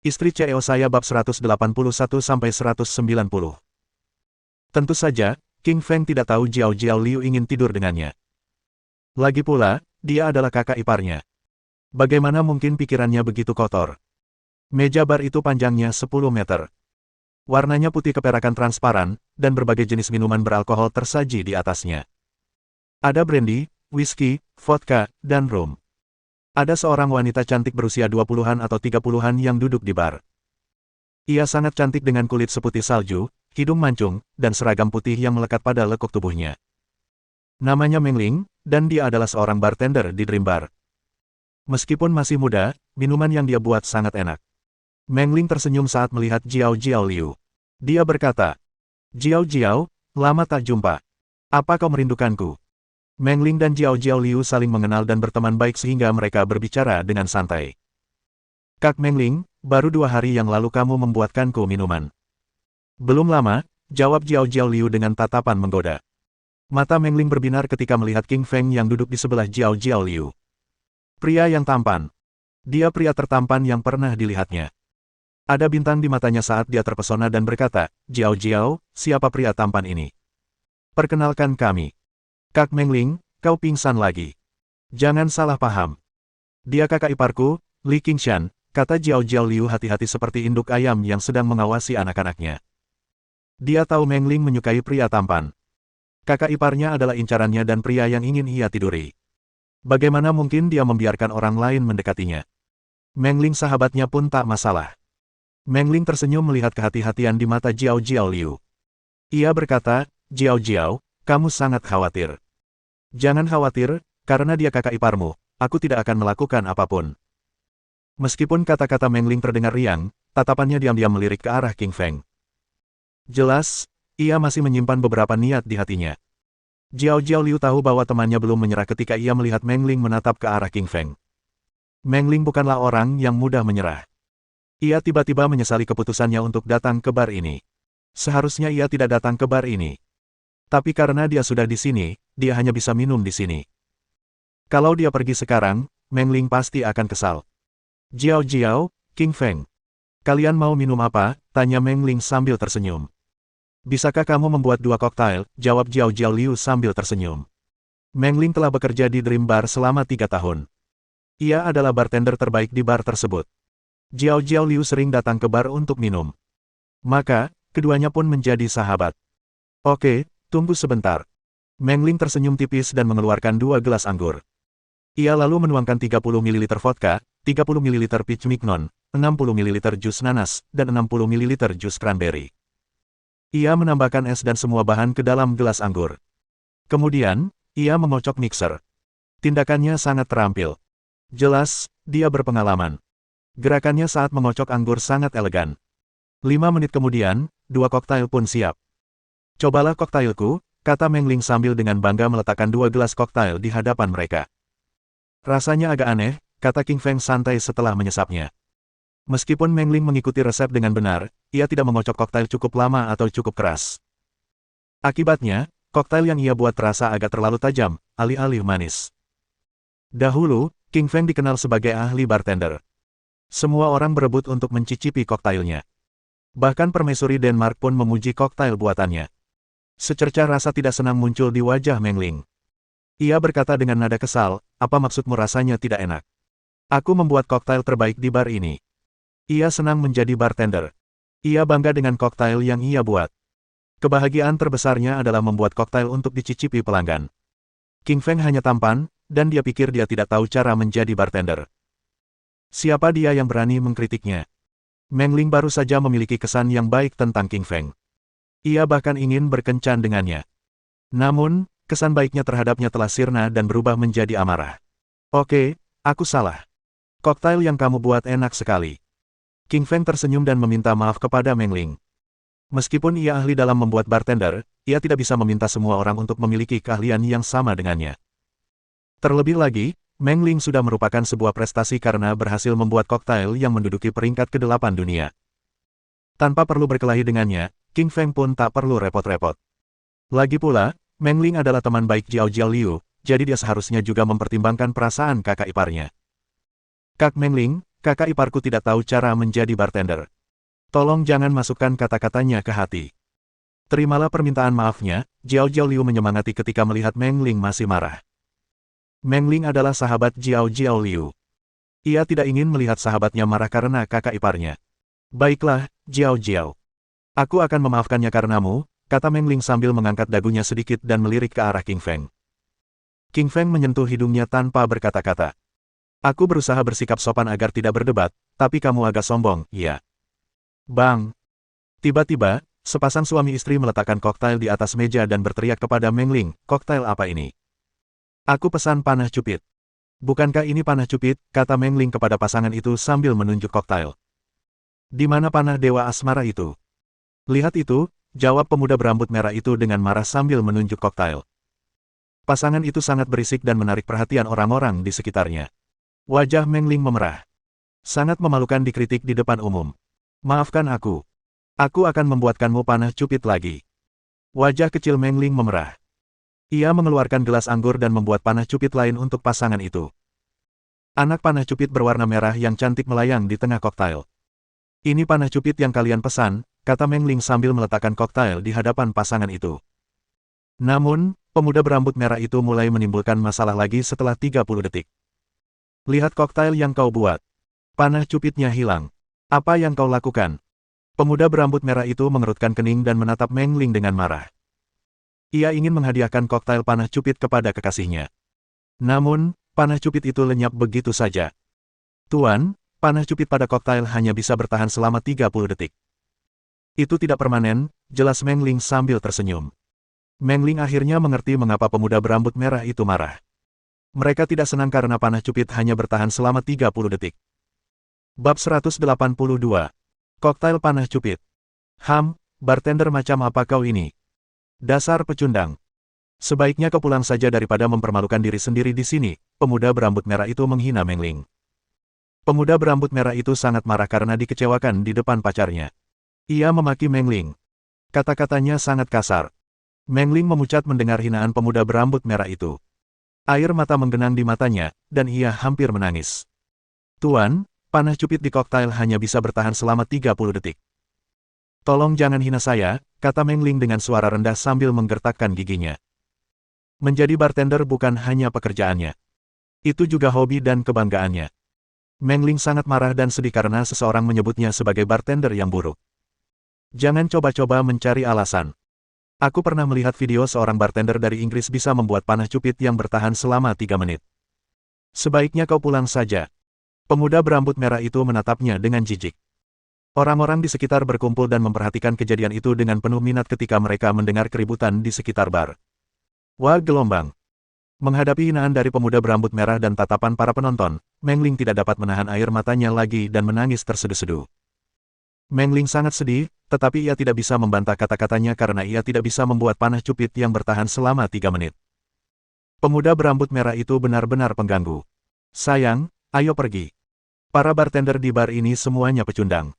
Istri CEO saya bab 181-190. Tentu saja, King Feng tidak tahu Jiao Jiao ingin tidur dengannya. Lagi pula, dia adalah kakak iparnya. Bagaimana mungkin pikirannya begitu kotor? Meja bar itu panjangnya 10 meter. Warnanya putih keperakan transparan, dan berbagai jenis minuman beralkohol tersaji di atasnya. Ada brandy, whisky, vodka, dan rum. Ada seorang wanita cantik berusia 20-an atau 30-an yang duduk di bar. Ia sangat cantik dengan kulit seputih salju, hidung mancung, dan seragam putih yang melekat pada lekuk tubuhnya. Namanya Meng Ling, dan dia adalah seorang bartender di Dream Bar. Meskipun masih muda, minuman yang dia buat sangat enak. Meng Ling tersenyum saat melihat Jiao Jiao. Dia berkata, Jiao Jiao, lama tak jumpa. Apa kau merindukanku? Meng Ling dan Jiao Jiao saling mengenal dan berteman baik sehingga mereka berbicara dengan santai. Kak Meng Ling, baru 2 hari yang lalu kamu membuatkanku minuman. Belum lama, jawab Jiao Jiao dengan tatapan menggoda. Mata Meng Ling berbinar ketika melihat King Feng yang duduk di sebelah Jiao Jiao. Pria yang tampan. Dia pria tertampan yang pernah dilihatnya. Ada bintang di matanya saat dia terpesona dan berkata, Jiao Jiao, siapa pria tampan ini? Perkenalkan kami. Kak Meng Ling, kau pingsan lagi. Jangan salah paham. Dia kakak iparku, Li Qingshan, kata Jiao Jiao hati-hati seperti induk ayam yang sedang mengawasi anak-anaknya. Dia tahu Meng Ling menyukai pria tampan. Kakak iparnya adalah incarannya dan pria yang ingin ia tiduri. Bagaimana mungkin dia membiarkan orang lain mendekatinya? Meng Ling sahabatnya pun tak masalah. Meng Ling tersenyum melihat kehati-hatian di mata Jiao Jiao. Ia berkata, Jiao Jiao, kamu sangat khawatir. Jangan khawatir, karena dia kakak iparmu, aku tidak akan melakukan apapun. Meskipun kata-kata Meng Ling terdengar riang, tatapannya diam-diam melirik ke arah King Feng. Jelas, ia masih menyimpan beberapa niat di hatinya. Jiao Jiao tahu bahwa temannya belum menyerah ketika ia melihat Meng Ling menatap ke arah King Feng. Meng Ling bukanlah orang yang mudah menyerah. Ia tiba-tiba menyesali keputusannya untuk datang ke bar ini. Seharusnya ia tidak datang ke bar ini. Tapi karena dia sudah di sini, dia hanya bisa minum di sini. Kalau dia pergi sekarang, Meng Ling pasti akan kesal. Jiao Jiao, King Feng. Kalian mau minum apa? Tanya Meng Ling sambil tersenyum. Bisakah kamu membuat 2 koktail? Jawab Jiao Jiao sambil tersenyum. Meng Ling telah bekerja di Dream Bar selama 3 tahun. Ia adalah bartender terbaik di bar tersebut. Jiao Jiao sering datang ke bar untuk minum. Maka, keduanya pun menjadi sahabat. Oke, tunggu sebentar. Meng Ling tersenyum tipis dan mengeluarkan 2 gelas anggur. Ia lalu menuangkan 30 ml vodka, 30 ml peach mignon, 60 ml jus nanas, dan 60 ml jus cranberry. Ia menambahkan es dan semua bahan ke dalam gelas anggur. Kemudian, ia mengocok mixer. Tindakannya sangat terampil. Jelas, dia berpengalaman. Gerakannya saat mengocok anggur sangat elegan. 5 menit kemudian, 2 koktail pun siap. Cobalah koktailku, kata Meng Ling sambil dengan bangga meletakkan 2 gelas koktail di hadapan mereka. Rasanya agak aneh, kata King Feng santai setelah menyesapnya. Meskipun Meng Ling mengikuti resep dengan benar, ia tidak mengocok koktail cukup lama atau cukup keras. Akibatnya, koktail yang ia buat terasa agak terlalu tajam, alih-alih manis. Dahulu, King Feng dikenal sebagai ahli bartender. Semua orang berebut untuk mencicipi koktailnya. Bahkan permaisuri Denmark pun memuji koktail buatannya. Secercah rasa tidak senang muncul di wajah Meng Ling. Ia berkata dengan nada kesal, apa maksudmu rasanya tidak enak? Aku membuat koktail terbaik di bar ini. Ia senang menjadi bartender. Ia bangga dengan koktail yang ia buat. Kebahagiaan terbesarnya adalah membuat koktail untuk dicicipi pelanggan. King Feng hanya tampan, dan dia pikir dia tidak tahu cara menjadi bartender. Siapa dia yang berani mengkritiknya? Meng Ling baru saja memiliki kesan yang baik tentang King Feng. Ia bahkan ingin berkencan dengannya. Namun, kesan baiknya terhadapnya telah sirna dan berubah menjadi amarah. Oke, aku salah. Koktail yang kamu buat enak sekali. King Feng tersenyum dan meminta maaf kepada Meng Ling. Meskipun ia ahli dalam membuat bartender, ia tidak bisa meminta semua orang untuk memiliki keahlian yang sama dengannya. Terlebih lagi, Meng Ling sudah merupakan sebuah prestasi karena berhasil membuat koktail yang menduduki peringkat ke-8 dunia. Tanpa perlu berkelahi dengannya, King Feng pun tak perlu repot-repot. Lagi pula, Meng Ling adalah teman baik Jiao Jiao, jadi dia seharusnya juga mempertimbangkan perasaan kakak iparnya. Kak Meng Ling, kakak iparku tidak tahu cara menjadi bartender. Tolong jangan masukkan kata-katanya ke hati. Terimalah permintaan maafnya, Jiao Jiao Liu menyemangati ketika melihat Meng Ling masih marah. Meng Ling adalah sahabat Jiao Jiao Liu. Ia tidak ingin melihat sahabatnya marah karena kakak iparnya. Baiklah, Jiao Jiao. Aku akan memaafkannya karenamu, kata Meng Ling sambil mengangkat dagunya sedikit dan melirik ke arah King Feng. King Feng menyentuh hidungnya tanpa berkata-kata. Aku berusaha bersikap sopan agar tidak berdebat, tapi kamu agak sombong, iya. Bang! Tiba-tiba, sepasang suami istri meletakkan koktail di atas meja dan berteriak kepada Meng Ling, koktail apa ini? Aku pesan panah cupit. Bukankah ini panah cupit, kata Meng Ling kepada pasangan itu sambil menunjuk koktail. Di mana panah dewa asmara itu? Lihat itu, jawab pemuda berambut merah itu dengan marah sambil menunjuk koktail. Pasangan itu sangat berisik dan menarik perhatian orang-orang di sekitarnya. Wajah Meng Ling memerah. Sangat memalukan dikritik di depan umum. Maafkan aku. Aku akan membuatkanmu panah cupit lagi. Wajah kecil Meng Ling memerah. Ia mengeluarkan gelas anggur dan membuat panah cupit lain untuk pasangan itu. Anak panah cupit berwarna merah yang cantik melayang di tengah koktail. Ini panah cupit yang kalian pesan, kata Meng Ling sambil meletakkan koktail di hadapan pasangan itu. Namun, pemuda berambut merah itu mulai menimbulkan masalah lagi setelah 30 detik. Lihat koktail yang kau buat. Panah cupitnya hilang. Apa yang kau lakukan? Pemuda berambut merah itu mengerutkan kening dan menatap Meng Ling dengan marah. Ia ingin menghadiahkan koktail panah cupit kepada kekasihnya. Namun, panah cupit itu lenyap begitu saja. Tuan, panah cupit pada koktail hanya bisa bertahan selama 30 detik. Itu tidak permanen, jelas Meng Ling sambil tersenyum. Meng Ling akhirnya mengerti mengapa pemuda berambut merah itu marah. Mereka tidak senang karena panah cupit hanya bertahan selama 30 detik. Bab 182. Koktail panah cupit. Bartender macam apa kau ini? Dasar pecundang. Sebaiknya kau pulang saja daripada mempermalukan diri sendiri di sini, pemuda berambut merah itu menghina Meng Ling. Pemuda berambut merah itu sangat marah karena dikecewakan di depan pacarnya. Ia memaki Meng Ling. Kata-katanya sangat kasar. Meng Ling memucat mendengar hinaan pemuda berambut merah itu. Air mata menggenang di matanya, dan ia hampir menangis. Tuan, panah cupit di koktail hanya bisa bertahan selama 30 detik. Tolong jangan hina saya, kata Meng Ling dengan suara rendah sambil menggertakkan giginya. Menjadi bartender bukan hanya pekerjaannya. Itu juga hobi dan kebanggaannya. Meng Ling sangat marah dan sedih karena seseorang menyebutnya sebagai bartender yang buruk. Jangan coba-coba mencari alasan. Aku pernah melihat video seorang bartender dari Inggris bisa membuat panah cupit yang bertahan selama 3 menit. Sebaiknya kau pulang saja. Pemuda berambut merah itu menatapnya dengan jijik. Orang-orang di sekitar berkumpul dan memperhatikan kejadian itu dengan penuh minat ketika mereka mendengar keributan di sekitar bar. Wah gelombang. Menghadapi hinaan dari pemuda berambut merah dan tatapan para penonton, Meng Ling tidak dapat menahan air matanya lagi dan menangis terseduh-seduh. Meng Ling sangat sedih, tetapi ia tidak bisa membantah kata-katanya karena ia tidak bisa membuat panah cupit yang bertahan selama 3 menit. Pemuda berambut merah itu benar-benar pengganggu. Sayang, ayo pergi. Para bartender di bar ini semuanya pecundang.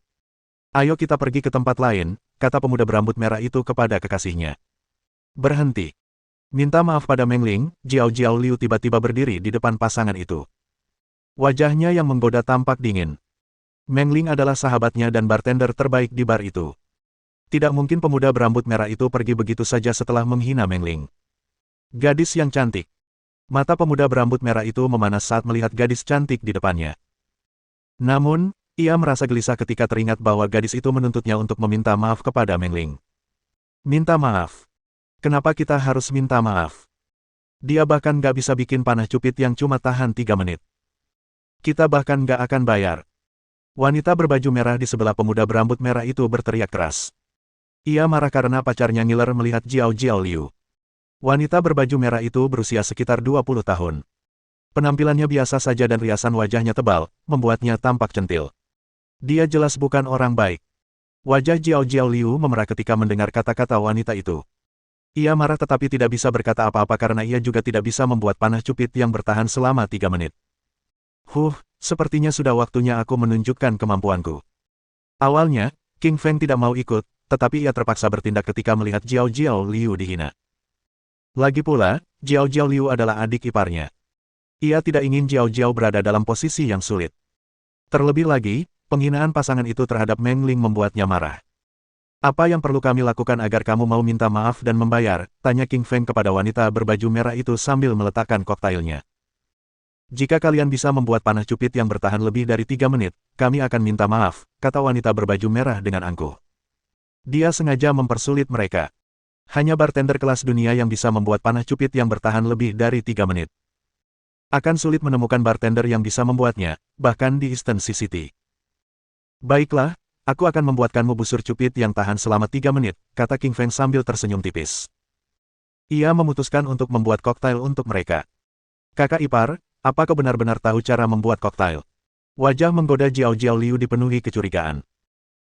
Ayo kita pergi ke tempat lain, kata pemuda berambut merah itu kepada kekasihnya. Berhenti. Minta maaf pada Meng Ling, Jiao Jiao Liu tiba-tiba berdiri di depan pasangan itu. Wajahnya yang menggoda tampak dingin. Meng Ling adalah sahabatnya dan bartender terbaik di bar itu. Tidak mungkin pemuda berambut merah itu pergi begitu saja setelah menghina Meng Ling. Gadis yang cantik. Mata pemuda berambut merah itu memanas saat melihat gadis cantik di depannya. Namun, ia merasa gelisah ketika teringat bahwa gadis itu menuntutnya untuk meminta maaf kepada Meng Ling. Minta maaf. Kenapa kita harus minta maaf? Dia bahkan gak bisa bikin panah cupit yang cuma tahan 3 menit. Kita bahkan gak akan bayar. Wanita berbaju merah di sebelah pemuda berambut merah itu berteriak keras. Ia marah karena pacarnya ngiler melihat Jiao Jiao Liu. Wanita berbaju merah itu berusia sekitar 20 tahun. Penampilannya biasa saja dan riasan wajahnya tebal, membuatnya tampak centil. Dia jelas bukan orang baik. Wajah Jiao Jiao Liu memerah ketika mendengar kata-kata wanita itu. Ia marah tetapi tidak bisa berkata apa-apa karena ia juga tidak bisa membuat panah cupit yang bertahan selama 3 menit. Sepertinya sudah waktunya aku menunjukkan kemampuanku. Awalnya, King Feng tidak mau ikut, tetapi ia terpaksa bertindak ketika melihat Jiao Jiao Liu dihina. Lagi pula, Jiao Jiao Liu adalah adik iparnya. Ia tidak ingin Jiao Jiao berada dalam posisi yang sulit. Terlebih lagi, penghinaan pasangan itu terhadap Meng Ling membuatnya marah. Apa yang perlu kami lakukan agar kamu mau minta maaf dan membayar? Tanya King Feng kepada wanita berbaju merah itu sambil meletakkan koktailnya. Jika kalian bisa membuat panah cupit yang bertahan lebih dari 3 menit, kami akan minta maaf, kata wanita berbaju merah dengan angkuh. Dia sengaja mempersulit mereka. Hanya bartender kelas dunia yang bisa membuat panah cupit yang bertahan lebih dari 3 menit. Akan sulit menemukan bartender yang bisa membuatnya, bahkan di Eastern City. Baiklah, aku akan membuatkanmu busur cupit yang tahan selama 3 menit, kata King Feng sambil tersenyum tipis. Ia memutuskan untuk membuat koktail untuk mereka. Kakak ipar, apa kau benar-benar tahu cara membuat koktail? Wajah menggoda Jiao Jiao Liu dipenuhi kecurigaan.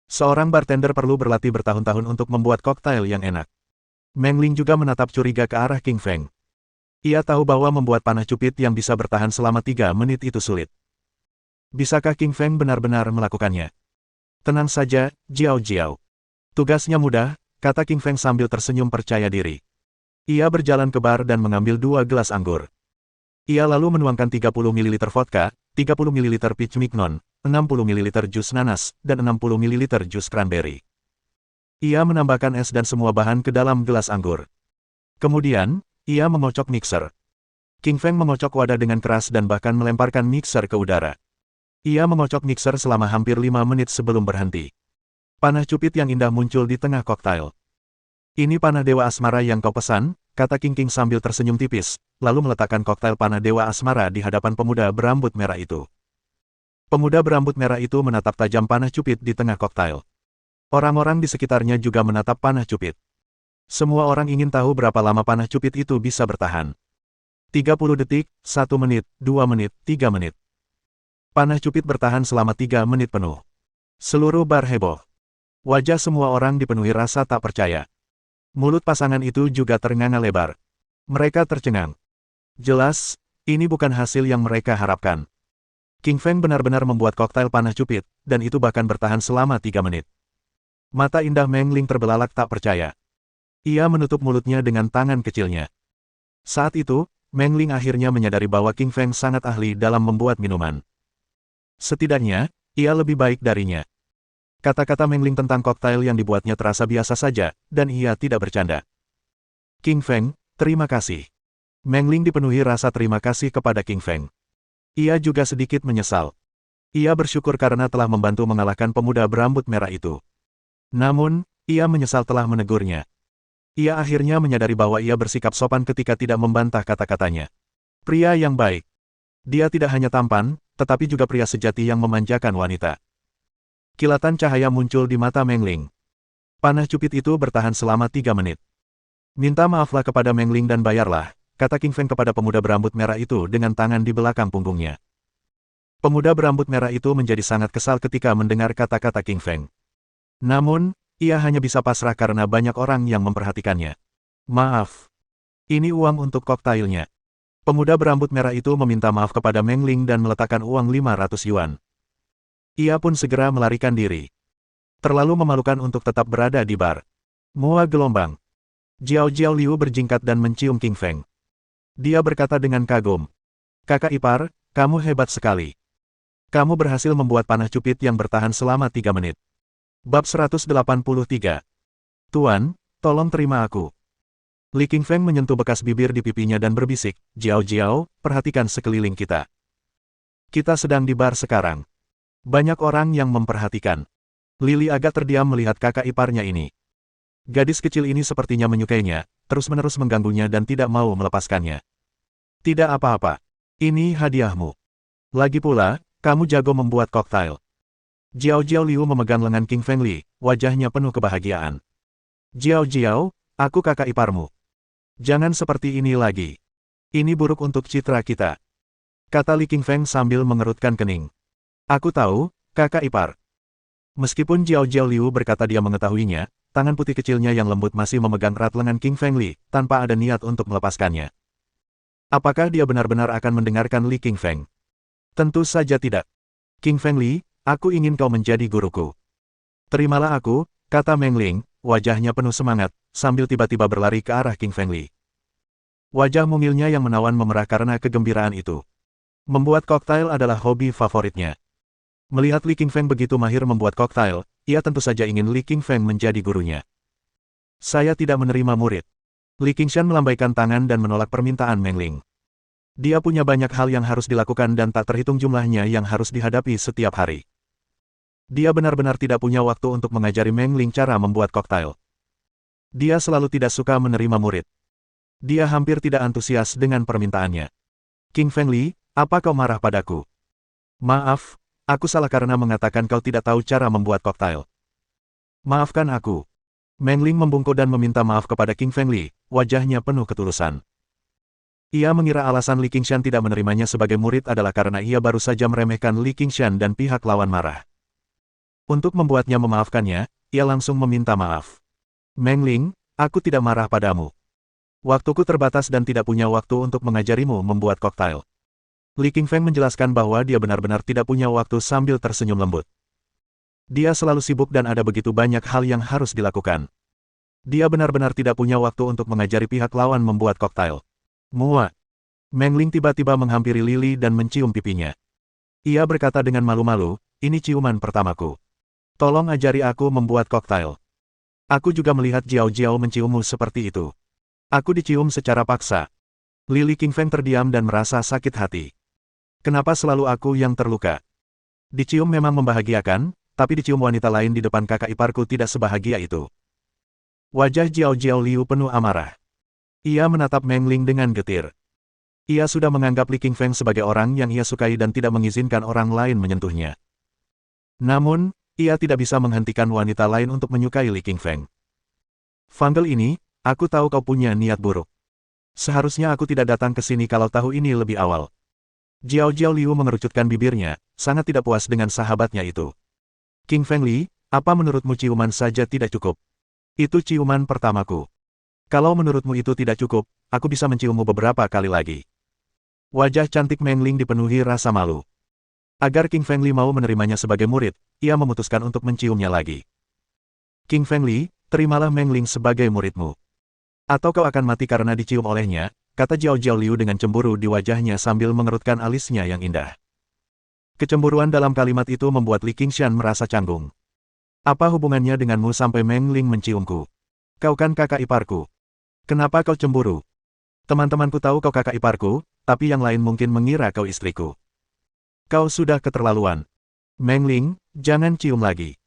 Seorang bartender perlu berlatih bertahun-tahun untuk membuat koktail yang enak. Meng Ling juga menatap curiga ke arah King Feng. Ia tahu bahwa membuat panah cupit yang bisa bertahan selama 3 menit itu sulit. Bisakah King Feng benar-benar melakukannya? Tenang saja, Jiao Jiao. Tugasnya mudah, kata King Feng sambil tersenyum percaya diri. Ia berjalan ke bar dan mengambil 2 gelas anggur. Ia lalu menuangkan 30 ml vodka, 30 ml peach mignon, 60 ml jus nanas, dan 60 ml jus cranberry. Ia menambahkan es dan semua bahan ke dalam gelas anggur. Kemudian, ia mengocok mixer. King Feng mengocok wadah dengan keras dan bahkan melemparkan mixer ke udara. Ia mengocok mixer selama hampir 5 menit sebelum berhenti. Panah cupit yang indah muncul di tengah koktail. Ini panah Dewa Asmara yang kau pesan, kata King King sambil tersenyum tipis, lalu meletakkan koktail panah Dewa Asmara di hadapan pemuda berambut merah itu. Pemuda berambut merah itu menatap tajam panah cupit di tengah koktail. Orang-orang di sekitarnya juga menatap panah cupit. Semua orang ingin tahu berapa lama panah cupit itu bisa bertahan. 30 detik, 1 menit, 2 menit, 3 menit. Panah cupit bertahan selama 3 menit penuh. Seluruh bar heboh. Wajah semua orang dipenuhi rasa tak percaya. Mulut pasangan itu juga ternganga lebar. Mereka tercengang. Jelas, ini bukan hasil yang mereka harapkan. King Feng benar-benar membuat koktail panah cupit, dan itu bahkan bertahan selama 3 menit. Mata indah Meng Ling terbelalak tak percaya. Ia menutup mulutnya dengan tangan kecilnya. Saat itu, Meng Ling akhirnya menyadari bahwa King Feng sangat ahli dalam membuat minuman. Setidaknya, ia lebih baik darinya. Kata-kata Meng Ling tentang koktail yang dibuatnya terasa biasa saja, dan ia tidak bercanda. King Feng, terima kasih. Meng Ling dipenuhi rasa terima kasih kepada King Feng. Ia juga sedikit menyesal. Ia bersyukur karena telah membantu mengalahkan pemuda berambut merah itu. Namun, ia menyesal telah menegurnya. Ia akhirnya menyadari bahwa ia bersikap sopan ketika tidak membantah kata-katanya. Pria yang baik. Dia tidak hanya tampan, tetapi juga pria sejati yang memanjakan wanita. Kilatan cahaya muncul di mata Meng Ling. Panah cupit itu bertahan selama 3 menit. Minta maaflah kepada Meng Ling dan bayarlah, kata King Feng kepada pemuda berambut merah itu dengan tangan di belakang punggungnya. Pemuda berambut merah itu menjadi sangat kesal ketika mendengar kata-kata King Feng. Namun, ia hanya bisa pasrah karena banyak orang yang memperhatikannya. Maaf. Ini uang untuk koktailnya. Pemuda berambut merah itu meminta maaf kepada Meng Ling dan meletakkan uang 500 yuan. Ia pun segera melarikan diri. Terlalu memalukan untuk tetap berada di bar. Mua gelombang. Jiao Jiao Liu berjingkat dan mencium King Feng. Dia berkata dengan kagum. Kakak ipar, kamu hebat sekali. Kamu berhasil membuat panah cupit yang bertahan selama 3 menit. Bab 183. Tuan, tolong terima aku. Li King Feng menyentuh bekas bibir di pipinya dan berbisik, Jiao Jiao, perhatikan sekeliling kita. Kita sedang di bar sekarang. Banyak orang yang memperhatikan. Lily agak terdiam melihat kakak iparnya ini. Gadis kecil ini sepertinya menyukainya, terus-menerus mengganggunya dan tidak mau melepaskannya. Tidak apa-apa. Ini hadiahmu. Lagi pula, kamu jago membuat koktail. Jiao Jiao Liu memegang lengan King Feng Li, wajahnya penuh kebahagiaan. Jiao Jiao, aku kakak iparmu. Jangan seperti ini lagi. Ini buruk untuk citra kita. Kata Li King Feng sambil mengerutkan kening. Aku tahu, kakak ipar. Meskipun Jiao Jiao Liu berkata dia mengetahuinya, tangan putih kecilnya yang lembut masih memegang erat lengan King Feng Li, tanpa ada niat untuk melepaskannya. Apakah dia benar-benar akan mendengarkan Li King Feng? Tentu saja tidak. King Feng Li, aku ingin kau menjadi guruku. Terimalah aku, kata Meng Ling, wajahnya penuh semangat, sambil tiba-tiba berlari ke arah King Feng Li. Wajah mungilnya yang menawan memerah karena kegembiraan itu. Membuat koktail adalah hobi favoritnya. Melihat Li Qingfeng begitu mahir membuat koktail, ia tentu saja ingin Li Qingfeng menjadi gurunya. Saya tidak menerima murid. Li Qingshan melambaikan tangan dan menolak permintaan Meng Ling. Dia punya banyak hal yang harus dilakukan dan tak terhitung jumlahnya yang harus dihadapi setiap hari. Dia benar-benar tidak punya waktu untuk mengajari Meng Ling cara membuat koktail. Dia selalu tidak suka menerima murid. Dia hampir tidak antusias dengan permintaannya. King Feng Li, apa kau marah padaku? Maaf, aku salah karena mengatakan kau tidak tahu cara membuat koktail. Maafkan aku. Meng Ling membungkuk dan meminta maaf kepada King Feng Li, wajahnya penuh ketulusan. Ia mengira alasan Li Qingshan tidak menerimanya sebagai murid adalah karena ia baru saja meremehkan Li Qingshan dan pihak lawan marah. Untuk membuatnya memaafkannya, ia langsung meminta maaf. Meng Ling, aku tidak marah padamu. Waktuku terbatas dan tidak punya waktu untuk mengajarimu membuat koktail. Li Qingfeng menjelaskan bahwa dia benar-benar tidak punya waktu sambil tersenyum lembut. Dia selalu sibuk dan ada begitu banyak hal yang harus dilakukan. Dia benar-benar tidak punya waktu untuk mengajari pihak lawan membuat koktail. Muak. Meng Ling tiba-tiba menghampiri Lily dan mencium pipinya. Ia berkata dengan malu-malu, ini ciuman pertamaku. Tolong ajari aku membuat koktail. Aku juga melihat Jiao Jiao menciummu seperti itu. Aku dicium secara paksa. Lily Qingfeng terdiam dan merasa sakit hati. Kenapa selalu aku yang terluka? Dicium memang membahagiakan, tapi dicium wanita lain di depan kakak iparku tidak sebahagia itu. Wajah Jiao Jiao Liu penuh amarah. Ia menatap Meng Ling dengan getir. Ia sudah menganggap Li Qingfeng sebagai orang yang ia sukai dan tidak mengizinkan orang lain menyentuhnya. Namun, ia tidak bisa menghentikan wanita lain untuk menyukai Li Qingfeng. Fanggel ini, aku tahu kau punya niat buruk. Seharusnya aku tidak datang ke sini kalau tahu ini lebih awal. Jiao Jiao Liu mengerucutkan bibirnya, sangat tidak puas dengan sahabatnya itu. King Feng Li, apa menurutmu ciuman saja tidak cukup? Itu ciuman pertamaku. Kalau menurutmu itu tidak cukup, aku bisa menciummu beberapa kali lagi. Wajah cantik Meng Ling dipenuhi rasa malu. Agar King Feng Li mau menerimanya sebagai murid, ia memutuskan untuk menciumnya lagi. King Feng Li, terimalah Meng Ling sebagai muridmu. Atau kau akan mati karena dicium olehnya, kata Jiao Jiao Liu dengan cemburu di wajahnya sambil mengerutkan alisnya yang indah. Kecemburuan dalam kalimat itu membuat Li Qingshan merasa canggung. Apa hubungannya denganmu sampai Meng Ling menciumku? Kau kan kakak iparku. Kenapa kau cemburu? Teman-temanku tahu kau kakak iparku, tapi yang lain mungkin mengira kau istriku. Kau sudah keterlaluan. Meng Ling, jangan cium lagi.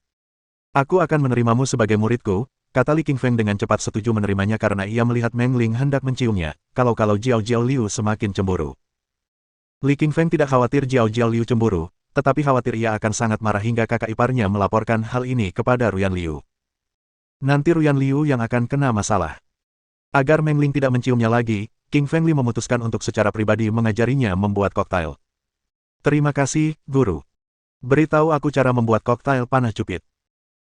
Aku akan menerimamu sebagai muridku, kata Li Qingfeng dengan cepat setuju menerimanya karena ia melihat Meng Ling hendak menciumnya, kalau Jiao Jiao Liu semakin cemburu. Li Qingfeng tidak khawatir Jiao Jiao Liu cemburu, tetapi khawatir ia akan sangat marah hingga kakak iparnya melaporkan hal ini kepada Ruyan Liu. Nanti Ruyan Liu yang akan kena masalah. Agar Meng Ling tidak menciumnya lagi, King Feng Li memutuskan untuk secara pribadi mengajarinya membuat koktail. Terima kasih, Guru. Beritahu aku cara membuat koktail panah cupit.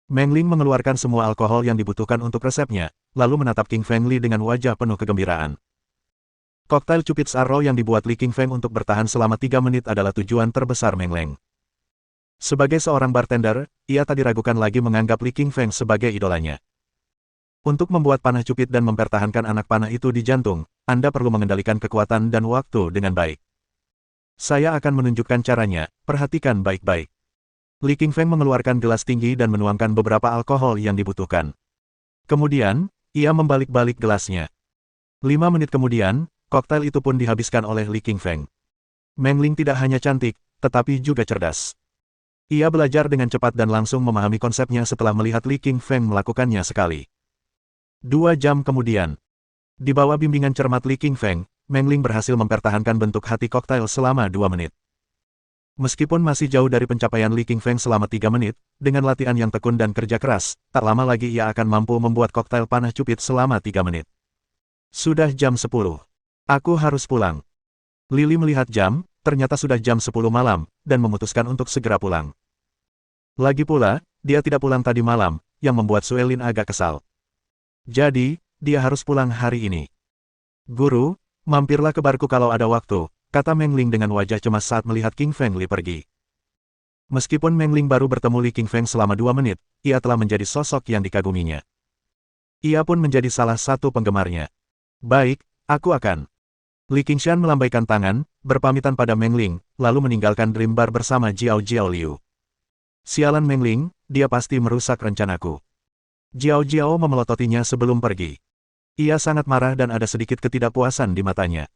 Meng Ling mengeluarkan semua alkohol yang dibutuhkan untuk resepnya, lalu menatap King Feng Li dengan wajah penuh kegembiraan. Koktail cupid Arrow yang dibuat Li Qingfeng untuk bertahan selama 3 menit adalah tujuan terbesar Meng Ling. Sebagai seorang bartender, ia tak diragukan lagi menganggap Li Qingfeng sebagai idolanya. Untuk membuat panah cupid dan mempertahankan anak panah itu di jantung, Anda perlu mengendalikan kekuatan dan waktu dengan baik. Saya akan menunjukkan caranya, perhatikan baik-baik. Li Qingfeng mengeluarkan gelas tinggi dan menuangkan beberapa alkohol yang dibutuhkan. Kemudian, ia membalik-balik gelasnya. 5 menit kemudian, koktail itu pun dihabiskan oleh Li Qingfeng. Meng Ling tidak hanya cantik, tetapi juga cerdas. Ia belajar dengan cepat dan langsung memahami konsepnya setelah melihat Li Qingfeng melakukannya sekali. 2 jam kemudian, di bawah bimbingan cermat Li Qingfeng, Meng Ling berhasil mempertahankan bentuk hati koktail selama 2 menit. Meskipun masih jauh dari pencapaian Li Qingfeng selama 3 menit, dengan latihan yang tekun dan kerja keras, tak lama lagi ia akan mampu membuat koktail panah cupid selama 3 menit. Sudah jam 10. Aku harus pulang. Lily melihat jam, ternyata sudah jam 10 malam, dan memutuskan untuk segera pulang. Lagi pula, dia tidak pulang tadi malam, yang membuat Suelin agak kesal. Jadi, dia harus pulang hari ini. Guru, mampirlah ke barku kalau ada waktu, kata Meng Ling dengan wajah cemas saat melihat King Feng Li pergi. Meskipun Meng Ling baru bertemu Li Qingfeng selama 2 menit, ia telah menjadi sosok yang dikaguminya. Ia pun menjadi salah satu penggemarnya. Baik, aku akan. Li Qingshan melambaikan tangan, berpamitan pada Meng Ling, lalu meninggalkan Dream Bar bersama Jiao Jiao Liu. Sialan Mengling, dia pasti merusak rencanaku. Jiao Jiao memelototinya sebelum pergi. Ia sangat marah dan ada sedikit ketidakpuasan di matanya.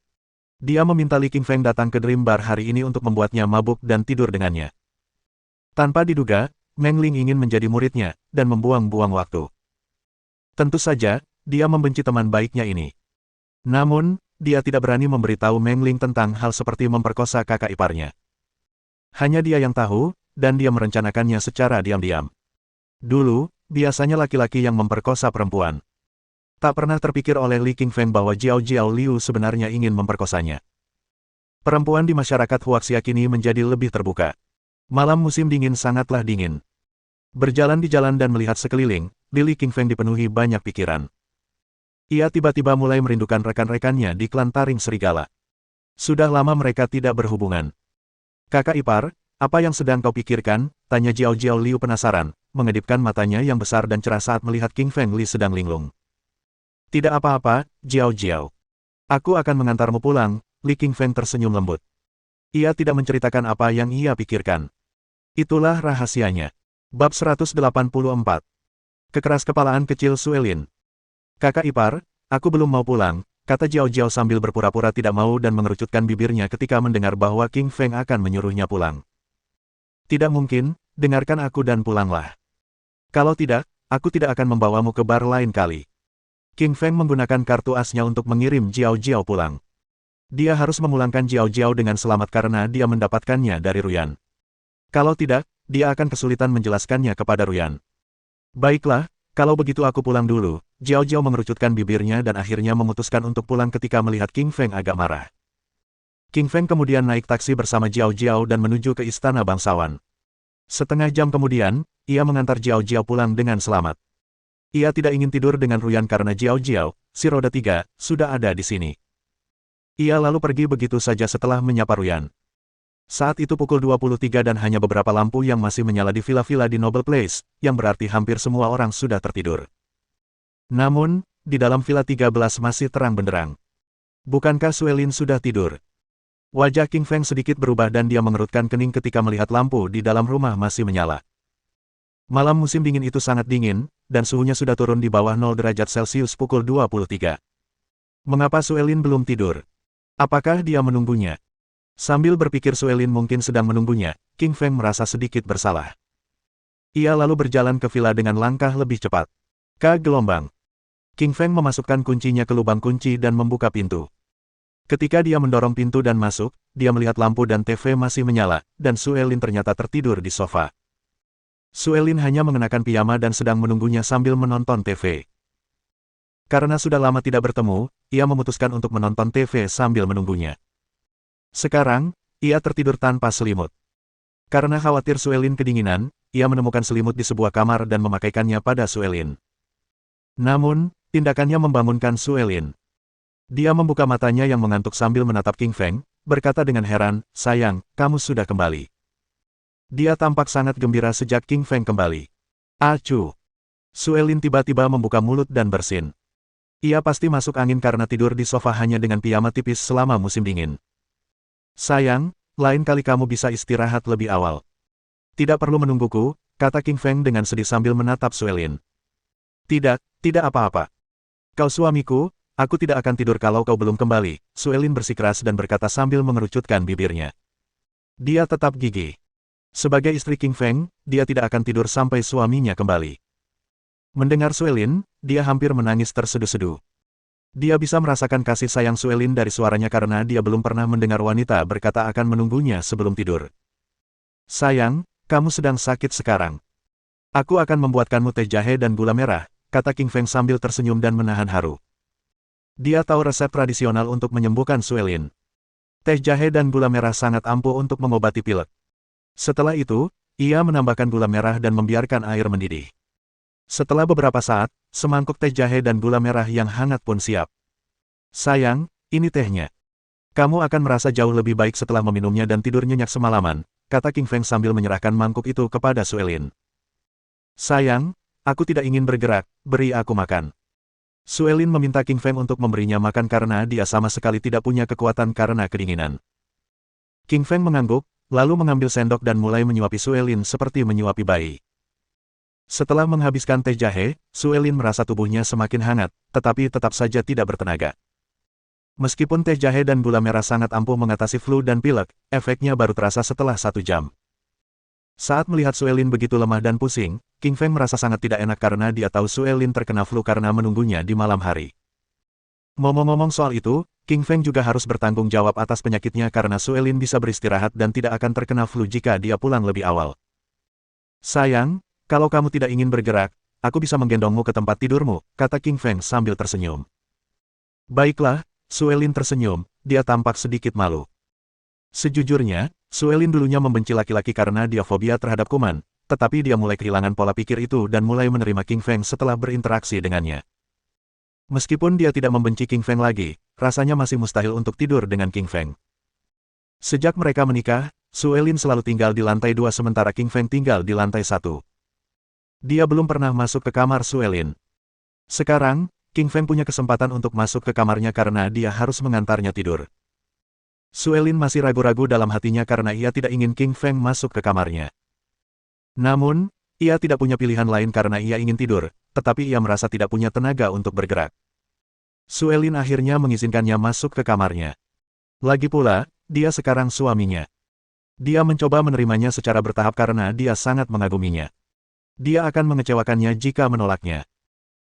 Dia meminta Li Qingfeng datang ke Dream Bar hari ini untuk membuatnya mabuk dan tidur dengannya. Tanpa diduga, Mengling ingin menjadi muridnya, dan membuang-buang waktu. Tentu saja, dia membenci teman baiknya ini. Namun, dia tidak berani memberitahu Mengling tentang hal seperti memperkosa kakak iparnya. Hanya dia yang tahu, dan dia merencanakannya secara diam-diam. Dulu, biasanya laki-laki yang memperkosa perempuan. Tak pernah terpikir oleh Li Qingfeng bahwa Jiao Jiao Liu sebenarnya ingin memperkosanya. Perempuan di masyarakat Huaxia kini menjadi lebih terbuka. Malam musim dingin sangatlah dingin. Berjalan di jalan dan melihat sekeliling, Li Qingfeng dipenuhi banyak pikiran. Ia tiba-tiba mulai merindukan rekan-rekannya di klan Taring Serigala. Sudah lama mereka tidak berhubungan. Kakak ipar, apa yang sedang kau pikirkan? Tanya Jiao Jiao Liu penasaran, mengedipkan matanya yang besar dan cerah saat melihat Qingfeng Li sedang linglung. Tidak apa-apa, Jiao Jiao. Aku akan mengantarmu pulang, Li Qingfeng tersenyum lembut. Ia tidak menceritakan apa yang ia pikirkan. Itulah rahasianya. Bab 184. Kekeraskepalaan kecil Suelin. Kakak ipar, aku belum mau pulang, kata Jiao Jiao sambil berpura-pura tidak mau dan mengerucutkan bibirnya ketika mendengar bahwa Qingfeng akan menyuruhnya pulang. Tidak mungkin, dengarkan aku dan pulanglah. Kalau tidak, aku tidak akan membawamu ke bar lain kali. Qingfeng menggunakan kartu asnya untuk mengirim Jiao Jiao pulang. Dia harus memulangkan Jiao Jiao dengan selamat karena dia mendapatkannya dari Ruyan. Kalau tidak, dia akan kesulitan menjelaskannya kepada Ruyan. Baiklah, kalau begitu aku pulang dulu. Jiao Jiao mengerucutkan bibirnya dan akhirnya memutuskan untuk pulang ketika melihat Qingfeng agak marah. Qingfeng kemudian naik taksi bersama Jiao Jiao dan menuju ke istana bangsawan. Setengah jam kemudian, ia mengantar Jiao Jiao pulang dengan selamat. Ia tidak ingin tidur dengan Ruyan karena Jiao Jiao, si roda 3, sudah ada di sini. Ia lalu pergi begitu saja setelah menyapa Ruyan. Saat itu pukul 23 dan hanya beberapa lampu yang masih menyala di villa-villa di Noble Place, yang berarti hampir semua orang sudah tertidur. Namun, di dalam villa 13 masih terang benderang. Bukankah Suelin sudah tidur? Wajah Qingfeng sedikit berubah dan dia mengerutkan kening ketika melihat lampu di dalam rumah masih menyala. Malam musim dingin itu sangat dingin, dan suhunya sudah turun di bawah 0 derajat Celcius pukul 23. Mengapa Suelin belum tidur? Apakah dia menunggunya? Sambil berpikir Suelin mungkin sedang menunggunya, Qingfeng merasa sedikit bersalah. Ia lalu berjalan ke villa dengan langkah lebih cepat. Ke gelombang. Qingfeng memasukkan kuncinya ke lubang kunci dan membuka pintu. Ketika dia mendorong pintu dan masuk, dia melihat lampu dan TV masih menyala, dan Suelin ternyata tertidur di sofa. Suelin hanya mengenakan piyama dan sedang menunggunya sambil menonton TV. Karena sudah lama tidak bertemu, ia memutuskan untuk menonton TV sambil menunggunya. Sekarang, ia tertidur tanpa selimut. Karena khawatir Suelin kedinginan, ia menemukan selimut di sebuah kamar dan memakaikannya pada Suelin. Namun, tindakannya membangunkan Suelin. Dia membuka matanya yang mengantuk sambil menatap Qingfeng, berkata dengan heran, "Sayang, kamu sudah kembali." Dia tampak sangat gembira sejak Qingfeng kembali. Acuh! Suelin tiba-tiba membuka mulut dan bersin. Ia pasti masuk angin karena tidur di sofa hanya dengan piyama tipis selama musim dingin. Sayang, lain kali kamu bisa istirahat lebih awal. Tidak perlu menungguku, kata Qingfeng dengan sedih sambil menatap Suelin. Tidak apa-apa. Kau suamiku, aku tidak akan tidur kalau kau belum kembali, Suelin bersikeras dan berkata sambil mengerucutkan bibirnya. Dia tetap gigih. Sebagai istri Qingfeng, dia tidak akan tidur sampai suaminya kembali. Mendengar Suelin, dia hampir menangis terseduh-seduh. Dia bisa merasakan kasih sayang Suelin dari suaranya karena dia belum pernah mendengar wanita berkata akan menunggunya sebelum tidur. Sayang, kamu sedang sakit sekarang. Aku akan membuatkanmu teh jahe dan gula merah, kata Qingfeng sambil tersenyum dan menahan haru. Dia tahu resep tradisional untuk menyembuhkan Suelin. Teh jahe dan gula merah sangat ampuh untuk mengobati pilek. Setelah itu, ia menambahkan gula merah dan membiarkan air mendidih. Setelah beberapa saat, semangkuk teh jahe dan gula merah yang hangat pun siap. Sayang, ini tehnya. Kamu akan merasa jauh lebih baik setelah meminumnya dan tidur nyenyak semalaman, kata Qingfeng sambil menyerahkan mangkuk itu kepada Suelin. Sayang, aku tidak ingin bergerak, beri aku makan. Suelin meminta Qingfeng untuk memberinya makan karena dia sama sekali tidak punya kekuatan karena kedinginan. Qingfeng mengangguk, lalu mengambil sendok dan mulai menyuapi Suelin seperti menyuapi bayi. Setelah menghabiskan teh jahe, Suelin merasa tubuhnya semakin hangat, tetapi tetap saja tidak bertenaga. Meskipun teh jahe dan gula merah sangat ampuh mengatasi flu dan pilek, efeknya baru terasa setelah 1 jam. Saat melihat Suelin begitu lemah dan pusing, King Feng merasa sangat tidak enak karena dia tahu Suelin terkena flu karena menunggunya di malam hari. Ngomong-ngomong soal itu, King Feng juga harus bertanggung jawab atas penyakitnya karena Suelin bisa beristirahat dan tidak akan terkena flu jika dia pulang lebih awal. Sayang, kalau kamu tidak ingin bergerak, aku bisa menggendongmu ke tempat tidurmu, kata King Feng sambil tersenyum. Baiklah, Suelin tersenyum, dia tampak sedikit malu. Sejujurnya, Suelin dulunya membenci laki-laki karena dia fobia terhadap kuman, tetapi dia mulai kehilangan pola pikir itu dan mulai menerima King Feng setelah berinteraksi dengannya. Meskipun dia tidak membenci King Feng lagi, rasanya masih mustahil untuk tidur dengan King Feng. Sejak mereka menikah, Suelin selalu tinggal di lantai 2 sementara King Feng tinggal di lantai 1. Dia belum pernah masuk ke kamar Suelin. Sekarang, King Feng punya kesempatan untuk masuk ke kamarnya karena dia harus mengantarnya tidur. Suelin masih ragu-ragu dalam hatinya karena ia tidak ingin King Feng masuk ke kamarnya. Namun, ia tidak punya pilihan lain karena ia ingin tidur, tetapi ia merasa tidak punya tenaga untuk bergerak. Suelin akhirnya mengizinkannya masuk ke kamarnya. Lagi pula, dia sekarang suaminya. Dia mencoba menerimanya secara bertahap karena dia sangat mengaguminya. Dia akan mengecewakannya jika menolaknya.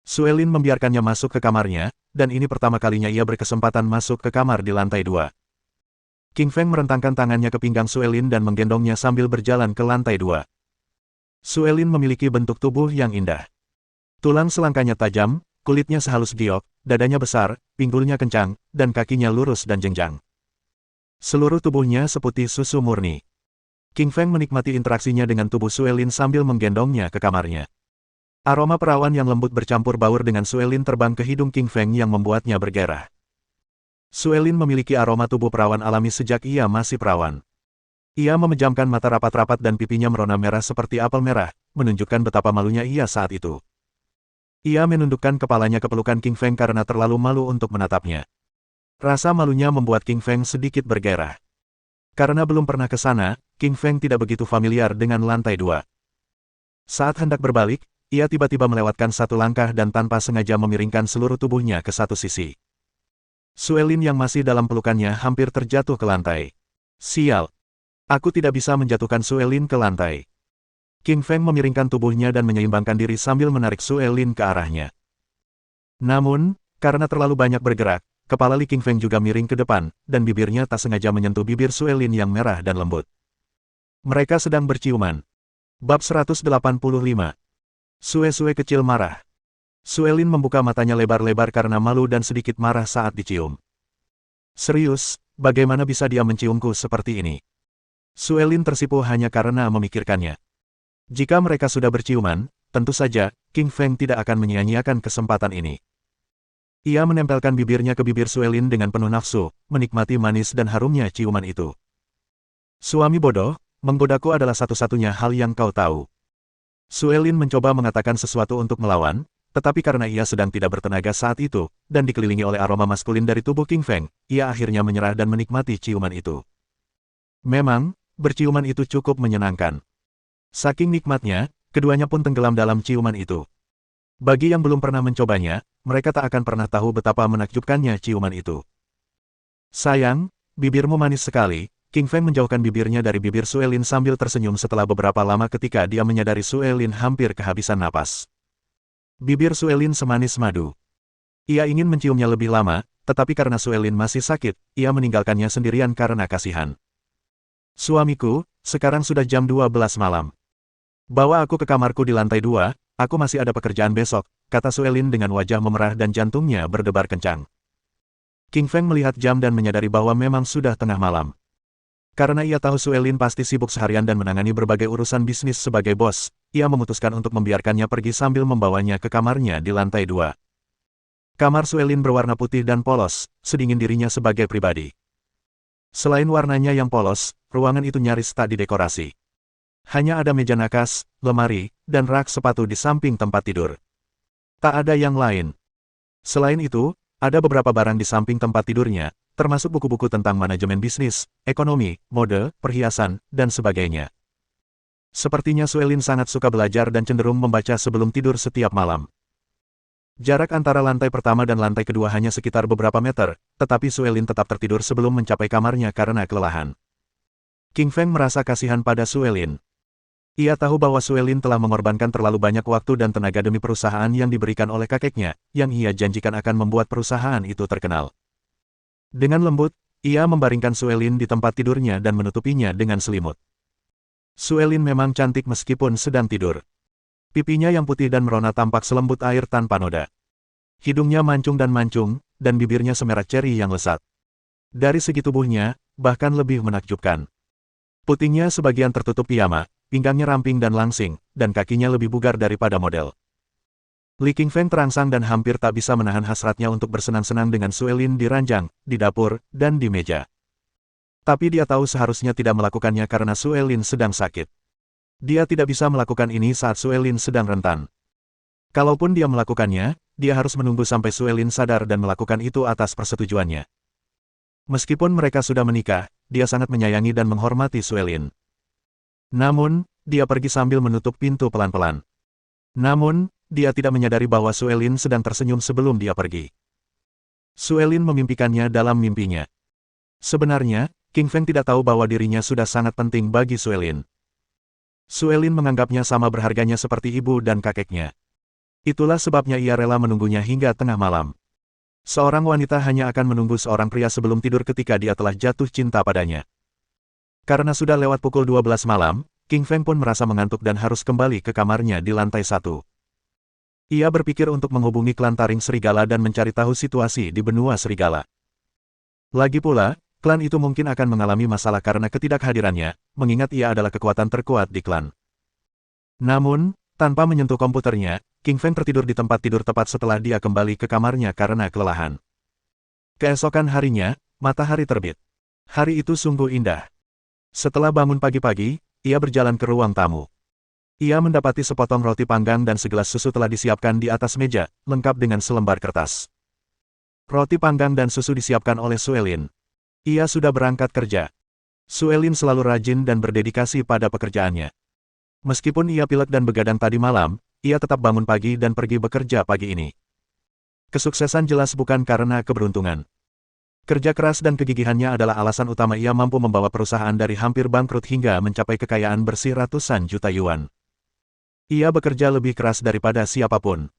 Suelin membiarkannya masuk ke kamarnya, dan ini pertama kalinya ia berkesempatan masuk ke kamar di lantai 2. King Feng merentangkan tangannya ke pinggang Suelin dan menggendongnya sambil berjalan ke lantai 2. Suelin memiliki bentuk tubuh yang indah. Tulang selangkanya tajam, kulitnya sehalus giok, dadanya besar, pinggulnya kencang, dan kakinya lurus dan jenjang. Seluruh tubuhnya seputih susu murni. King Feng menikmati interaksinya dengan tubuh Suelin sambil menggendongnya ke kamarnya. Aroma perawan yang lembut bercampur baur dengan Suelin terbang ke hidung King Feng yang membuatnya bergairah. Suelin memiliki aroma tubuh perawan alami sejak ia masih perawan. Ia memejamkan mata rapat-rapat dan pipinya merona merah seperti apel merah, menunjukkan betapa malunya ia saat itu. Ia menundukkan kepalanya ke pelukan King Feng karena terlalu malu untuk menatapnya. Rasa malunya membuat King Feng sedikit bergairah. Karena belum pernah ke sana, King Feng tidak begitu familiar dengan lantai 2. Saat hendak berbalik, ia tiba-tiba melewatkan satu langkah dan tanpa sengaja memiringkan seluruh tubuhnya ke satu sisi. Suelin yang masih dalam pelukannya hampir terjatuh ke lantai. Sial! Aku tidak bisa menjatuhkan Suelin ke lantai. King Feng memiringkan tubuhnya dan menyeimbangkan diri sambil menarik Suelin ke arahnya. Namun, karena terlalu banyak bergerak, kepala Li King Feng juga miring ke depan, dan bibirnya tak sengaja menyentuh bibir Suelin yang merah dan lembut. Mereka sedang berciuman. Bab 185. Sue-sue kecil marah. Suelin membuka matanya lebar-lebar karena malu dan sedikit marah saat dicium. Serius, bagaimana bisa dia menciumku seperti ini? Suelin tersipu hanya karena memikirkannya. Jika mereka sudah berciuman, tentu saja, King Feng tidak akan menyia-nyiakan kesempatan ini. Ia menempelkan bibirnya ke bibir Suelin dengan penuh nafsu, menikmati manis dan harumnya ciuman itu. Suami bodoh, menggodaku adalah satu-satunya hal yang kau tahu. Suelin mencoba mengatakan sesuatu untuk melawan, tetapi karena ia sedang tidak bertenaga saat itu, dan dikelilingi oleh aroma maskulin dari tubuh King Feng, ia akhirnya menyerah dan menikmati ciuman itu. Memang, berciuman itu cukup menyenangkan. Saking nikmatnya, keduanya pun tenggelam dalam ciuman itu. Bagi yang belum pernah mencobanya, mereka tak akan pernah tahu betapa menakjubkannya ciuman itu. Sayang, bibirmu manis sekali. King Feng menjauhkan bibirnya dari bibir Suelin sambil tersenyum setelah beberapa lama ketika dia menyadari Suelin hampir kehabisan napas. Bibir Suelin semanis madu. Ia ingin menciumnya lebih lama, tetapi karena Suelin masih sakit, ia meninggalkannya sendirian karena kasihan. Suamiku, sekarang sudah jam 12 malam. Bawa aku ke kamarku di lantai 2, aku masih ada pekerjaan besok, kata Suelin dengan wajah memerah dan jantungnya berdebar kencang. King Feng melihat jam dan menyadari bahwa memang sudah tengah malam. Karena ia tahu Suelin pasti sibuk seharian dan menangani berbagai urusan bisnis sebagai bos, ia memutuskan untuk membiarkannya pergi sambil membawanya ke kamarnya di lantai 2. Kamar Suelin berwarna putih dan polos, sedingin dirinya sebagai pribadi. Selain warnanya yang polos, ruangan itu nyaris tak didekorasi. Hanya ada meja nakas, lemari, dan rak sepatu di samping tempat tidur. Tak ada yang lain. Selain itu, ada beberapa barang di samping tempat tidurnya, termasuk buku-buku tentang manajemen bisnis, ekonomi, mode, perhiasan, dan sebagainya. Sepertinya Suelin sangat suka belajar dan cenderung membaca sebelum tidur setiap malam. Jarak antara lantai pertama dan lantai kedua hanya sekitar beberapa meter, tetapi Suelin tetap tertidur sebelum mencapai kamarnya karena kelelahan. King Feng merasa kasihan pada Suelin. Ia tahu bahwa Suelin telah mengorbankan terlalu banyak waktu dan tenaga demi perusahaan yang diberikan oleh kakeknya, yang ia janjikan akan membuat perusahaan itu terkenal. Dengan lembut, ia membaringkan Suelin di tempat tidurnya dan menutupinya dengan selimut. Suelin memang cantik meskipun sedang tidur. Pipinya yang putih dan merona tampak selembut air tanpa noda. Hidungnya mancung, dan bibirnya semerah ceri yang lesat. Dari segi tubuhnya, bahkan lebih menakjubkan. Putingnya sebagian tertutup piyama, pinggangnya ramping dan langsing, dan kakinya lebih bugar daripada model. Li Qingfeng terangsang dan hampir tak bisa menahan hasratnya untuk bersenang-senang dengan Suelin di ranjang, di dapur, dan di meja. Tapi dia tahu seharusnya tidak melakukannya karena Suelin sedang sakit. Dia tidak bisa melakukan ini saat Suelin sedang rentan. Kalaupun dia melakukannya, dia harus menunggu sampai Suelin sadar dan melakukan itu atas persetujuannya. Meskipun mereka sudah menikah, dia sangat menyayangi dan menghormati Suelin. Namun, dia pergi sambil menutup pintu pelan-pelan. Namun, dia tidak menyadari bahwa Suelin sedang tersenyum sebelum dia pergi. Suelin memimpikannya dalam mimpinya. Sebenarnya, King Feng tidak tahu bahwa dirinya sudah sangat penting bagi Suelin. Suelin menganggapnya sama berharganya seperti ibu dan kakeknya. Itulah sebabnya ia rela menunggunya hingga tengah malam. Seorang wanita hanya akan menunggu seorang pria sebelum tidur ketika dia telah jatuh cinta padanya. Karena sudah lewat pukul 12 malam, King Feng pun merasa mengantuk dan harus kembali ke kamarnya di lantai 1. Ia berpikir untuk menghubungi klan Taring Serigala dan mencari tahu situasi di benua serigala. Lagi pula, klan itu mungkin akan mengalami masalah karena ketidakhadirannya, mengingat ia adalah kekuatan terkuat di klan. Namun, tanpa menyentuh komputernya, King Feng tertidur di tempat tidur tepat setelah dia kembali ke kamarnya karena kelelahan. Keesokan harinya, matahari terbit. Hari itu sungguh indah. Setelah bangun pagi-pagi, ia berjalan ke ruang tamu. Ia mendapati sepotong roti panggang dan segelas susu telah disiapkan di atas meja, lengkap dengan selembar kertas. Roti panggang dan susu disiapkan oleh Suelin. Ia sudah berangkat kerja. Suelin selalu rajin dan berdedikasi pada pekerjaannya. Meskipun ia pilek dan begadang tadi malam, ia tetap bangun pagi dan pergi bekerja pagi ini. Kesuksesan jelas bukan karena keberuntungan. Kerja keras dan kegigihannya adalah alasan utama ia mampu membawa perusahaan dari hampir bangkrut hingga mencapai kekayaan bersih ratusan juta yuan. Ia bekerja lebih keras daripada siapapun.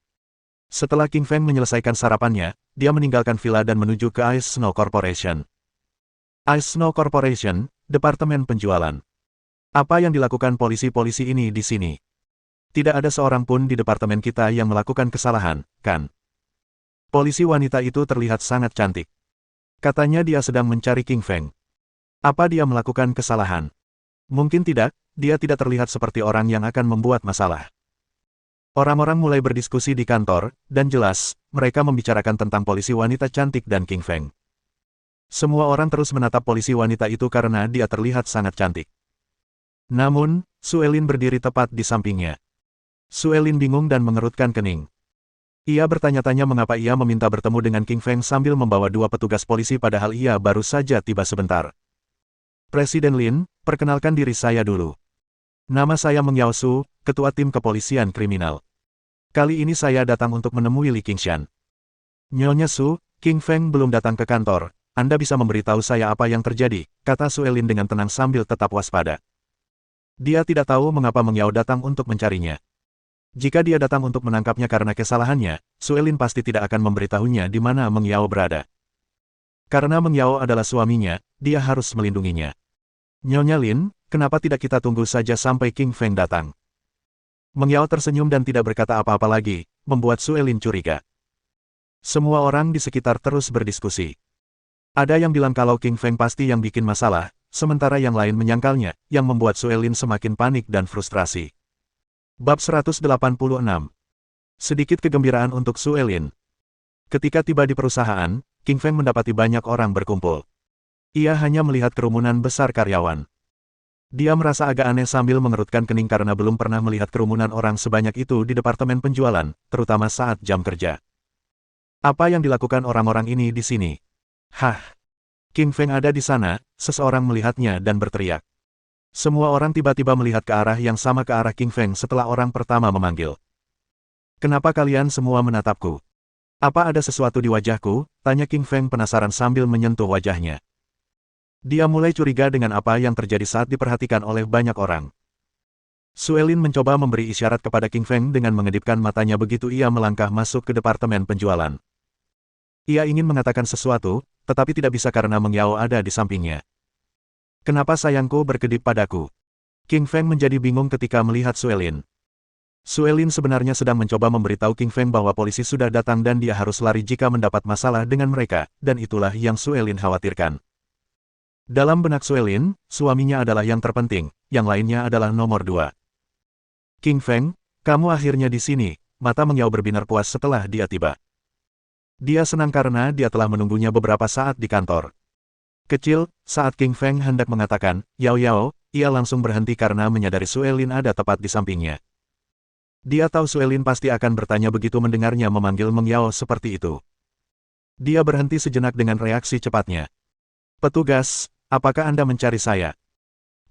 Setelah King Feng menyelesaikan sarapannya, dia meninggalkan villa dan menuju ke Ice Snow Corporation. Ice Snow Corporation, Departemen Penjualan. Apa yang dilakukan polisi-polisi ini di sini? Tidak ada seorang pun di departemen kita yang melakukan kesalahan, kan? Polisi wanita itu terlihat sangat cantik. Katanya dia sedang mencari King Feng. Apa dia melakukan kesalahan? Mungkin tidak, dia tidak terlihat seperti orang yang akan membuat masalah. Orang-orang mulai berdiskusi di kantor, dan jelas, mereka membicarakan tentang polisi wanita cantik dan King Feng. Semua orang terus menatap polisi wanita itu karena dia terlihat sangat cantik. Namun, Suelin berdiri tepat di sampingnya. Suelin bingung dan mengerutkan kening. Ia bertanya-tanya mengapa ia meminta bertemu dengan King Feng sambil membawa dua petugas polisi padahal ia baru saja tiba sebentar. Presiden Lin, perkenalkan diri saya dulu. Nama saya Meng Yao Su, Ketua Tim Kepolisian Kriminal. Kali ini saya datang untuk menemui Li Qingshan. Nyonya Su, King Feng belum datang ke kantor. Anda bisa memberitahu saya apa yang terjadi, kata Suelin dengan tenang sambil tetap waspada. Dia tidak tahu mengapa Meng Yao datang untuk mencarinya. Jika dia datang untuk menangkapnya karena kesalahannya, Suelin pasti tidak akan memberitahunya di mana Meng Yao berada. Karena Meng Yao adalah suaminya, dia harus melindunginya. Nyonya Lin, kenapa tidak kita tunggu saja sampai King Feng datang? Meng Yao tersenyum dan tidak berkata apa-apa lagi, membuat Suelin curiga. Semua orang di sekitar terus berdiskusi. Ada yang bilang kalau King Feng pasti yang bikin masalah, sementara yang lain menyangkalnya, yang membuat Suelin semakin panik dan frustrasi. Bab 186. Sedikit kegembiraan untuk Suelin. Ketika tiba di perusahaan, King Feng mendapati banyak orang berkumpul. Ia hanya melihat kerumunan besar karyawan. Dia merasa agak aneh sambil mengerutkan kening karena belum pernah melihat kerumunan orang sebanyak itu di departemen penjualan, terutama saat jam kerja. Apa yang dilakukan orang-orang ini di sini? Hah! King Feng ada di sana, seseorang melihatnya dan berteriak. Semua orang tiba-tiba melihat ke arah yang sama ke arah King Feng setelah orang pertama memanggil. Kenapa kalian semua menatapku? Apa ada sesuatu di wajahku? Tanya King Feng penasaran sambil menyentuh wajahnya. Dia mulai curiga dengan apa yang terjadi saat diperhatikan oleh banyak orang. Suelin mencoba memberi isyarat kepada King Feng dengan mengedipkan matanya begitu ia melangkah masuk ke departemen penjualan. Ia ingin mengatakan sesuatu, tetapi tidak bisa karena Meng Yao ada di sampingnya. Kenapa sayangku berkedip padaku? King Feng menjadi bingung ketika melihat Suelin. Suelin sebenarnya sedang mencoba memberitahu King Feng bahwa polisi sudah datang dan dia harus lari jika mendapat masalah dengan mereka, dan itulah yang Suelin khawatirkan. Dalam benak Suelin, suaminya adalah yang terpenting, yang lainnya adalah nomor 2. King Feng, kamu akhirnya di sini, mata Meng Yao berbinar puas setelah dia tiba. Dia senang karena dia telah menunggunya beberapa saat di kantor. Kecil, saat King Feng hendak mengatakan, Yao Yao, ia langsung berhenti karena menyadari Suelin ada tepat di sampingnya. Dia tahu Suelin pasti akan bertanya begitu mendengarnya memanggil Meng Yao seperti itu. Dia berhenti sejenak dengan reaksi cepatnya. Petugas, apakah Anda mencari saya?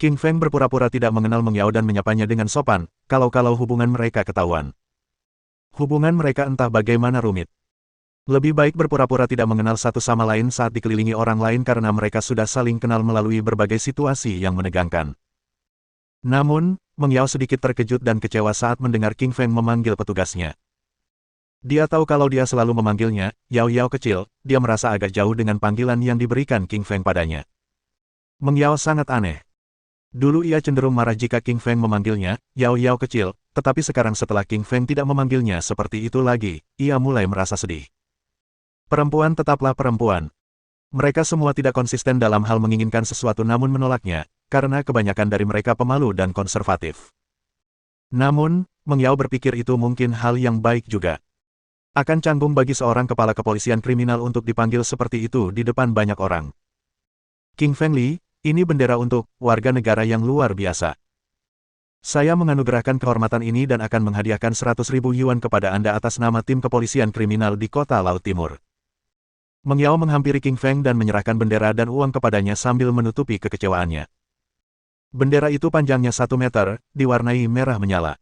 King Feng berpura-pura tidak mengenal Meng Yao dan menyapanya dengan sopan, kalau-kalau hubungan mereka ketahuan. Hubungan mereka entah bagaimana rumit. Lebih baik berpura-pura tidak mengenal satu sama lain saat dikelilingi orang lain karena mereka sudah saling kenal melalui berbagai situasi yang menegangkan. Namun, Meng Yao sedikit terkejut dan kecewa saat mendengar King Feng memanggil petugasnya. Dia tahu kalau dia selalu memanggilnya, Yao Yao kecil, dia merasa agak jauh dengan panggilan yang diberikan King Feng padanya. Meng Yao sangat aneh. Dulu ia cenderung marah jika King Feng memanggilnya, Yao Yao kecil, tetapi sekarang setelah King Feng tidak memanggilnya seperti itu lagi, ia mulai merasa sedih. Perempuan tetaplah perempuan. Mereka semua tidak konsisten dalam hal menginginkan sesuatu namun menolaknya, karena kebanyakan dari mereka pemalu dan konservatif. Namun, Meng Yao berpikir itu mungkin hal yang baik juga. Akan canggung bagi seorang kepala kepolisian kriminal untuk dipanggil seperti itu di depan banyak orang. King Feng Li, ini bendera untuk warga negara yang luar biasa. Saya menganugerahkan kehormatan ini dan akan menghadiahkan 100.000 yuan kepada Anda atas nama tim kepolisian kriminal di kota Laut Timur. Meng Yao menghampiri King Feng dan menyerahkan bendera dan uang kepadanya sambil menutupi kekecewaannya. Bendera itu panjangnya 1 meter, diwarnai merah menyala.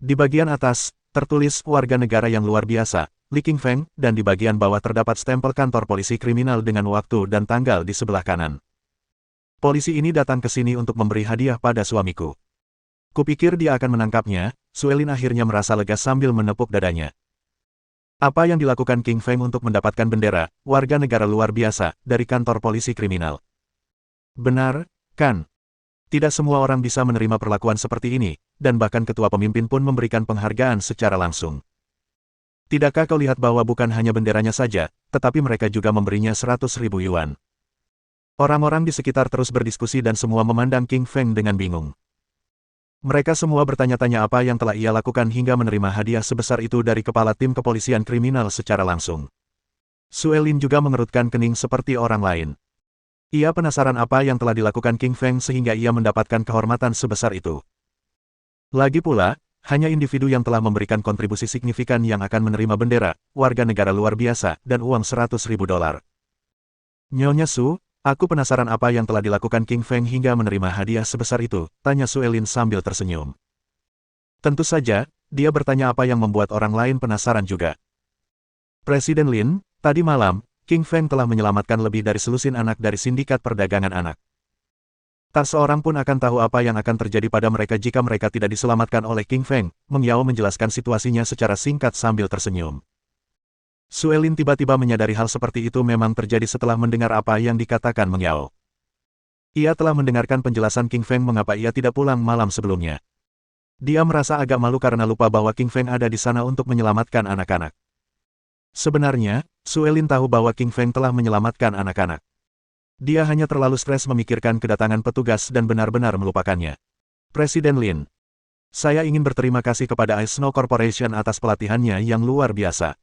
Di bagian atas, tertulis warga negara yang luar biasa, Li King Feng, dan di bagian bawah terdapat stempel kantor polisi kriminal dengan waktu dan tanggal di sebelah kanan. Polisi ini datang ke sini untuk memberi hadiah pada suamiku. Kupikir dia akan menangkapnya, Suelin akhirnya merasa lega sambil menepuk dadanya. Apa yang dilakukan King Feng untuk mendapatkan bendera, warga negara luar biasa, dari kantor polisi kriminal? Benar, kan? Tidak semua orang bisa menerima perlakuan seperti ini, dan bahkan ketua pemimpin pun memberikan penghargaan secara langsung. Tidakkah kau lihat bahwa bukan hanya benderanya saja, tetapi mereka juga memberinya 100.000 yuan? Orang-orang di sekitar terus berdiskusi dan semua memandang King Feng dengan bingung. Mereka semua bertanya-tanya apa yang telah ia lakukan hingga menerima hadiah sebesar itu dari kepala tim kepolisian kriminal secara langsung. Suelin juga mengerutkan kening seperti orang lain. Ia penasaran apa yang telah dilakukan King Feng sehingga ia mendapatkan kehormatan sebesar itu. Lagi pula, hanya individu yang telah memberikan kontribusi signifikan yang akan menerima bendera, warga negara luar biasa, dan uang 100.000 dolar. Nyonya Su, aku penasaran apa yang telah dilakukan King Feng hingga menerima hadiah sebesar itu, tanya Suelin sambil tersenyum. Tentu saja, dia bertanya apa yang membuat orang lain penasaran juga. Presiden Lin, tadi malam, King Feng telah menyelamatkan lebih dari selusin anak dari sindikat perdagangan anak. Tak seorang pun akan tahu apa yang akan terjadi pada mereka jika mereka tidak diselamatkan oleh King Feng, Meng Yao menjelaskan situasinya secara singkat sambil tersenyum. Suelin tiba-tiba menyadari hal seperti itu memang terjadi setelah mendengar apa yang dikatakan Meng Yao. Ia telah mendengarkan penjelasan King Feng mengapa ia tidak pulang malam sebelumnya. Dia merasa agak malu karena lupa bahwa King Feng ada di sana untuk menyelamatkan anak-anak. Sebenarnya, Suelin tahu bahwa King Feng telah menyelamatkan anak-anak. Dia hanya terlalu stres memikirkan kedatangan petugas dan benar-benar melupakannya. Presiden Lin, saya ingin berterima kasih kepada Ice Snow Corporation atas pelatihannya yang luar biasa.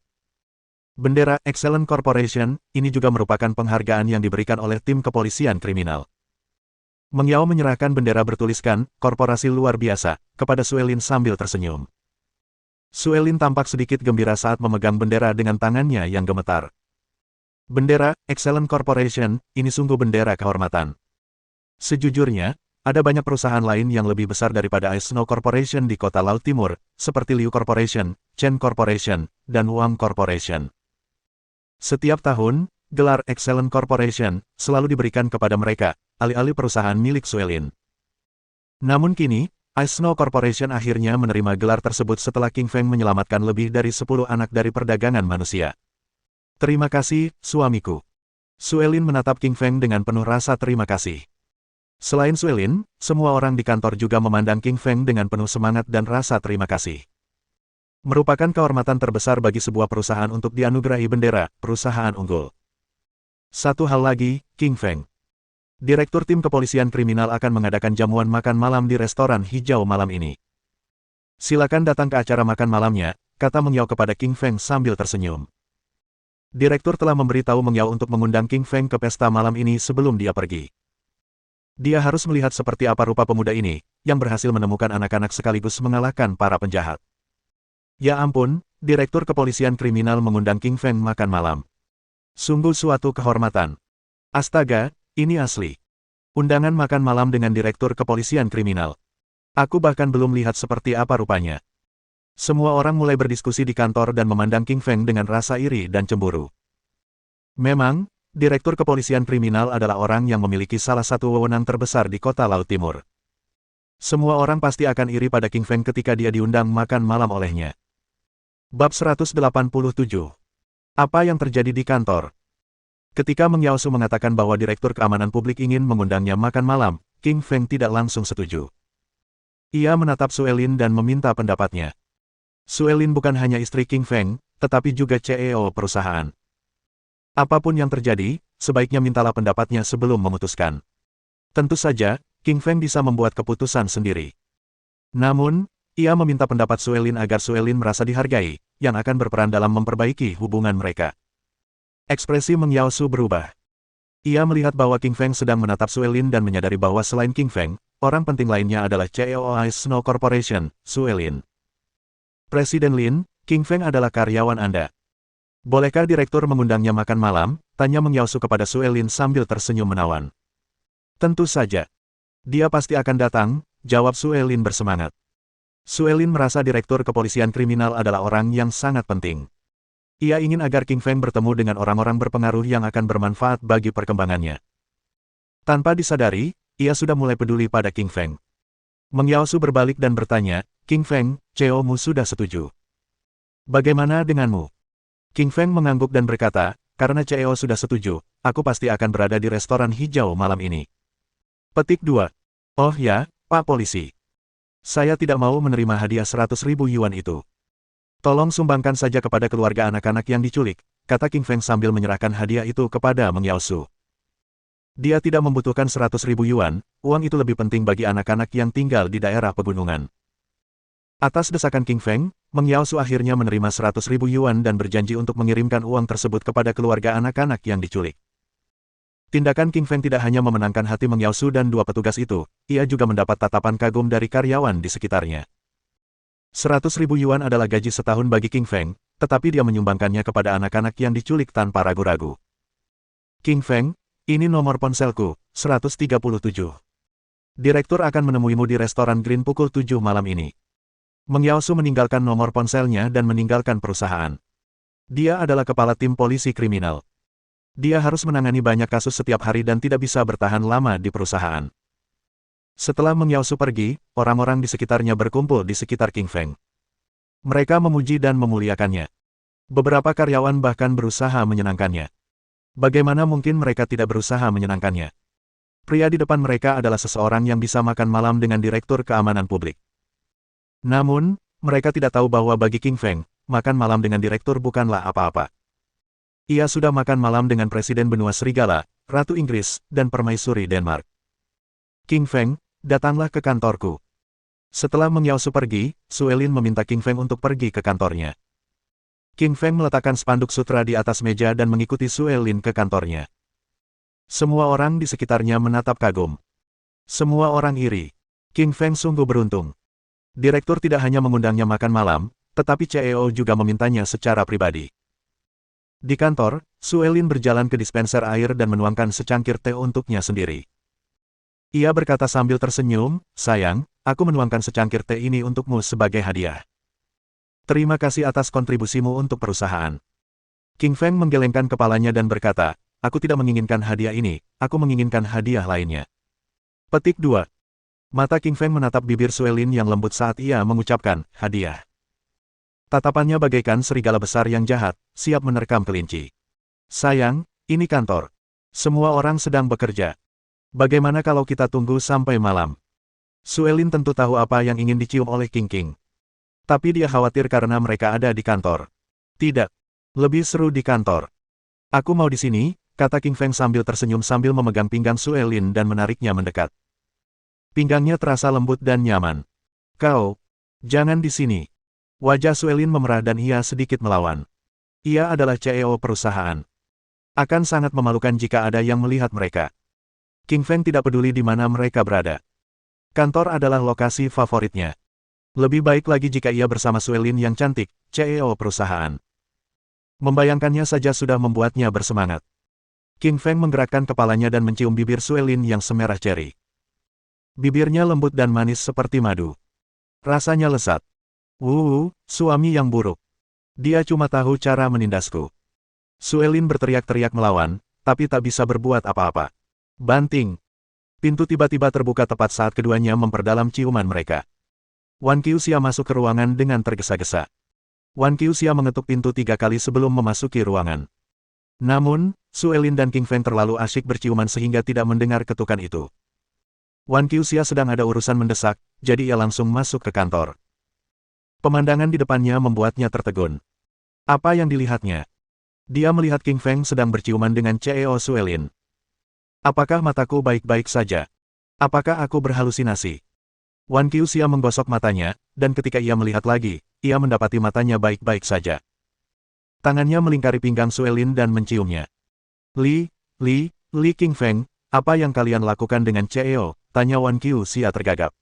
Bendera Excellent Corporation, ini juga merupakan penghargaan yang diberikan oleh tim kepolisian kriminal. Meng Yao menyerahkan bendera bertuliskan, Korporasi Luar Biasa, kepada Suelin sambil tersenyum. Suelin tampak sedikit gembira saat memegang bendera dengan tangannya yang gemetar. Bendera Excellent Corporation, ini sungguh bendera kehormatan. Sejujurnya, ada banyak perusahaan lain yang lebih besar daripada Ice Snow Corporation di kota Laut Timur, seperti Liu Corporation, Chen Corporation, dan Wang Corporation. Setiap tahun, gelar Excellent Corporation selalu diberikan kepada mereka, alih-alih perusahaan milik Suelin. Namun kini, Ice Snow Corporation akhirnya menerima gelar tersebut setelah King Feng menyelamatkan lebih dari 10 anak dari perdagangan manusia. Terima kasih, suamiku. Suelin menatap King Feng dengan penuh rasa terima kasih. Selain Suelin, semua orang di kantor juga memandang King Feng dengan penuh semangat dan rasa terima kasih. Merupakan kehormatan terbesar bagi sebuah perusahaan untuk dianugerahi bendera perusahaan unggul. Satu hal lagi, King Feng. Direktur tim kepolisian kriminal akan mengadakan jamuan makan malam di restoran hijau malam ini. Silakan datang ke acara makan malamnya, kata Meng Yao kepada King Feng sambil tersenyum. Direktur telah memberitahu Meng Yao untuk mengundang King Feng ke pesta malam ini sebelum dia pergi. Dia harus melihat seperti apa rupa pemuda ini, yang berhasil menemukan anak-anak sekaligus mengalahkan para penjahat. Ya ampun, Direktur Kepolisian Kriminal mengundang King Feng makan malam. Sungguh suatu kehormatan. Astaga, ini asli. Undangan makan malam dengan Direktur Kepolisian Kriminal. Aku bahkan belum lihat seperti apa rupanya. Semua orang mulai berdiskusi di kantor dan memandang King Feng dengan rasa iri dan cemburu. Memang, Direktur Kepolisian Kriminal adalah orang yang memiliki salah satu wewenang terbesar di kota Laut Timur. Semua orang pasti akan iri pada King Feng ketika dia diundang makan malam olehnya. Bab 187. Apa yang terjadi di kantor? Ketika Meng Yaosu mengatakan bahwa Direktur Keamanan Publik ingin mengundangnya makan malam, King Feng tidak langsung setuju. Ia menatap Suelin dan meminta pendapatnya. Suelin bukan hanya istri King Feng, tetapi juga CEO perusahaan. Apapun yang terjadi, sebaiknya mintalah pendapatnya sebelum memutuskan. Tentu saja, King Feng bisa membuat keputusan sendiri. Namun, ia meminta pendapat Suelin agar Suelin merasa dihargai, yang akan berperan dalam memperbaiki hubungan mereka. Ekspresi Meng Yaosu berubah. Ia melihat bahwa King Feng sedang menatap Suelin dan menyadari bahwa selain King Feng, orang penting lainnya adalah CEO Ice Snow Corporation, Suelin. Presiden Lin, King Feng adalah karyawan Anda. Bolehkah direktur mengundangnya makan malam? Tanya Meng Yaosu kepada Suelin sambil tersenyum menawan. Tentu saja. Dia pasti akan datang, jawab Suelin bersemangat. Suelin merasa Direktur Kepolisian Kriminal adalah orang yang sangat penting. Ia ingin agar King Feng bertemu dengan orang-orang berpengaruh yang akan bermanfaat bagi perkembangannya. Tanpa disadari, ia sudah mulai peduli pada King Feng. Meng Yaosu berbalik dan bertanya, King Feng, CEO-mu sudah setuju. Bagaimana denganmu? King Feng mengangguk dan berkata, karena CEO sudah setuju, aku pasti akan berada di restoran hijau malam ini. Petik 2. Oh ya, Pak Polisi. Saya tidak mau menerima hadiah 100.000 yuan itu. Tolong sumbangkan saja kepada keluarga anak-anak yang diculik, kata King Feng sambil menyerahkan hadiah itu kepada Meng Yaosu. Dia tidak membutuhkan 100.000 yuan, uang itu lebih penting bagi anak-anak yang tinggal di daerah pegunungan. Atas desakan King Feng, Meng Yaosu akhirnya menerima 100.000 yuan dan berjanji untuk mengirimkan uang tersebut kepada keluarga anak-anak yang diculik. Tindakan King Feng tidak hanya memenangkan hati Meng Yaosu dan dua petugas itu, ia juga mendapat tatapan kagum dari karyawan di sekitarnya. 100.000 yuan adalah gaji setahun bagi King Feng, tetapi dia menyumbangkannya kepada anak-anak yang diculik tanpa ragu-ragu. King Feng, ini nomor ponselku, 137. Direktur akan menemuimu di restoran Green pukul 7 malam ini. Meng Yaosu meninggalkan nomor ponselnya dan meninggalkan perusahaan. Dia adalah kepala tim polisi kriminal. Dia harus menangani banyak kasus setiap hari dan tidak bisa bertahan lama di perusahaan. Setelah Meng Yaosu pergi, orang-orang di sekitarnya berkumpul di sekitar King Feng. Mereka memuji dan memuliakannya. Beberapa karyawan bahkan berusaha menyenangkannya. Bagaimana mungkin mereka tidak berusaha menyenangkannya? Pria di depan mereka adalah seseorang yang bisa makan malam dengan Direktur Keamanan Publik. Namun, mereka tidak tahu bahwa bagi King Feng, makan malam dengan direktur bukanlah apa-apa. Ia sudah makan malam dengan Presiden Benua Serigala, Ratu Inggris, dan Permaisuri Denmark. King Feng, datanglah ke kantorku. Setelah Meng Yaosu pergi, Suelin meminta King Feng untuk pergi ke kantornya. King Feng meletakkan spanduk sutra di atas meja dan mengikuti Suelin ke kantornya. Semua orang di sekitarnya menatap kagum. Semua orang iri. King Feng sungguh beruntung. Direktur tidak hanya mengundangnya makan malam, tetapi CEO juga memintanya secara pribadi. Di kantor, Suelin berjalan ke dispenser air dan menuangkan secangkir teh untuknya sendiri. Ia berkata sambil tersenyum, "Sayang, aku menuangkan secangkir teh ini untukmu sebagai hadiah. Terima kasih atas kontribusimu untuk perusahaan." King Feng menggelengkan kepalanya dan berkata, "Aku tidak menginginkan hadiah ini, aku menginginkan hadiah lainnya." Petik 2. Mata King Feng menatap bibir Suelin yang lembut saat ia mengucapkan, "Hadiah." Tatapannya bagaikan serigala besar yang jahat, siap menerkam kelinci. "Sayang, ini kantor. Semua orang sedang bekerja. Bagaimana kalau kita tunggu sampai malam?" Suelin tentu tahu apa yang ingin dicium oleh King King. Tapi dia khawatir karena mereka ada di kantor. "Tidak. Lebih seru di kantor. Aku mau di sini," kata King Feng sambil tersenyum sambil memegang pinggang Suelin dan menariknya mendekat. Pinggangnya terasa lembut dan nyaman. "Kau, jangan di sini." Wajah Suelin memerah dan ia sedikit melawan. Ia adalah CEO perusahaan. Akan sangat memalukan jika ada yang melihat mereka. King Feng tidak peduli di mana mereka berada. Kantor adalah lokasi favoritnya. Lebih baik lagi jika ia bersama Suelin yang cantik, CEO perusahaan. Membayangkannya saja sudah membuatnya bersemangat. King Feng menggerakkan kepalanya dan mencium bibir Suelin yang semerah ceri. Bibirnya lembut dan manis seperti madu. Rasanya lesat. Suami yang buruk. Dia cuma tahu cara menindasku." Suelin berteriak-teriak melawan, tapi tak bisa berbuat apa-apa. Banting. Pintu tiba-tiba terbuka tepat saat keduanya memperdalam ciuman mereka. Wan Qiuxia masuk ke ruangan dengan tergesa-gesa. Wan Qiuxia mengetuk pintu 3 kali sebelum memasuki ruangan. Namun, Suelin dan King Feng terlalu asyik berciuman sehingga tidak mendengar ketukan itu. Wan Qiuxia sedang ada urusan mendesak, jadi ia langsung masuk ke kantor. Pemandangan di depannya membuatnya tertegun. Apa yang dilihatnya? Dia melihat King Feng sedang berciuman dengan CEO Suelin. Apakah mataku baik-baik saja? Apakah aku berhalusinasi? Wan Qiuxia menggosok matanya, dan ketika ia melihat lagi, ia mendapati matanya baik-baik saja. Tangannya melingkari pinggang Suelin dan menciumnya. Li King Feng, apa yang kalian lakukan dengan CEO? Tanya Wan Qiuxia tergagap.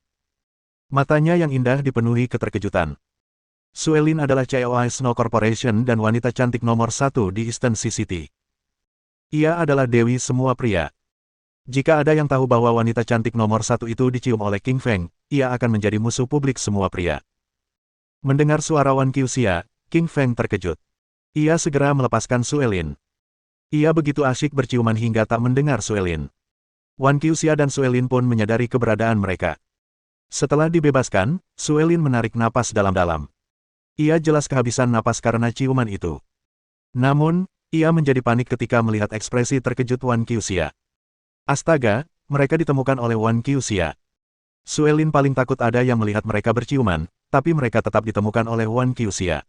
Matanya yang indah dipenuhi keterkejutan. Suelin adalah CEO Snow Corporation dan wanita cantik nomor 1 di Eastern Sea City. Ia adalah dewi semua pria. Jika ada yang tahu bahwa wanita cantik nomor 1 itu dicium oleh King Feng, ia akan menjadi musuh publik semua pria. Mendengar suara Wan Qiuxia, King Feng terkejut. Ia segera melepaskan Suelin. Ia begitu asyik berciuman hingga tak mendengar Suelin. Wan Qiuxia dan Suelin pun menyadari keberadaan mereka. Setelah dibebaskan, Suelin menarik napas dalam-dalam. Ia jelas kehabisan napas karena ciuman itu. Namun, ia menjadi panik ketika melihat ekspresi terkejut Wan Qiuxia. Astaga, mereka ditemukan oleh Wan Qiuxia. Suelin paling takut ada yang melihat mereka berciuman, tapi mereka tetap ditemukan oleh Wan Qiuxia.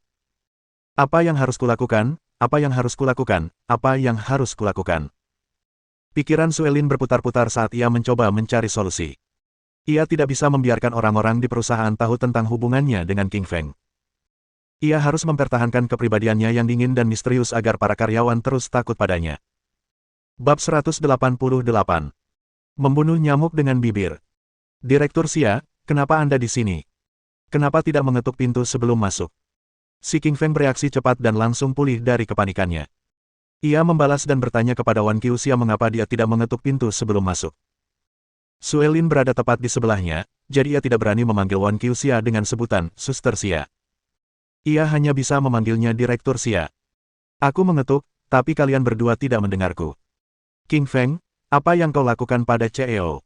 Apa yang harus kulakukan? Apa yang harus kulakukan? Apa yang harus kulakukan? Pikiran Suelin berputar-putar saat ia mencoba mencari solusi. Ia tidak bisa membiarkan orang-orang di perusahaan tahu tentang hubungannya dengan King Feng. Ia harus mempertahankan kepribadiannya yang dingin dan misterius agar para karyawan terus takut padanya. Bab 188. Membunuh nyamuk dengan bibir. Direktur Xia, kenapa Anda di sini? Kenapa tidak mengetuk pintu sebelum masuk? Si King Feng bereaksi cepat dan langsung pulih dari kepanikannya. Ia membalas dan bertanya kepada Wan Qiuxia mengapa dia tidak mengetuk pintu sebelum masuk. Suelin berada tepat di sebelahnya, jadi ia tidak berani memanggil Wan Qiuxia dengan sebutan Suster Xia. Ia hanya bisa memanggilnya Direktur Xia. Aku mengetuk, tapi kalian berdua tidak mendengarku. King Feng, apa yang kau lakukan pada CEO?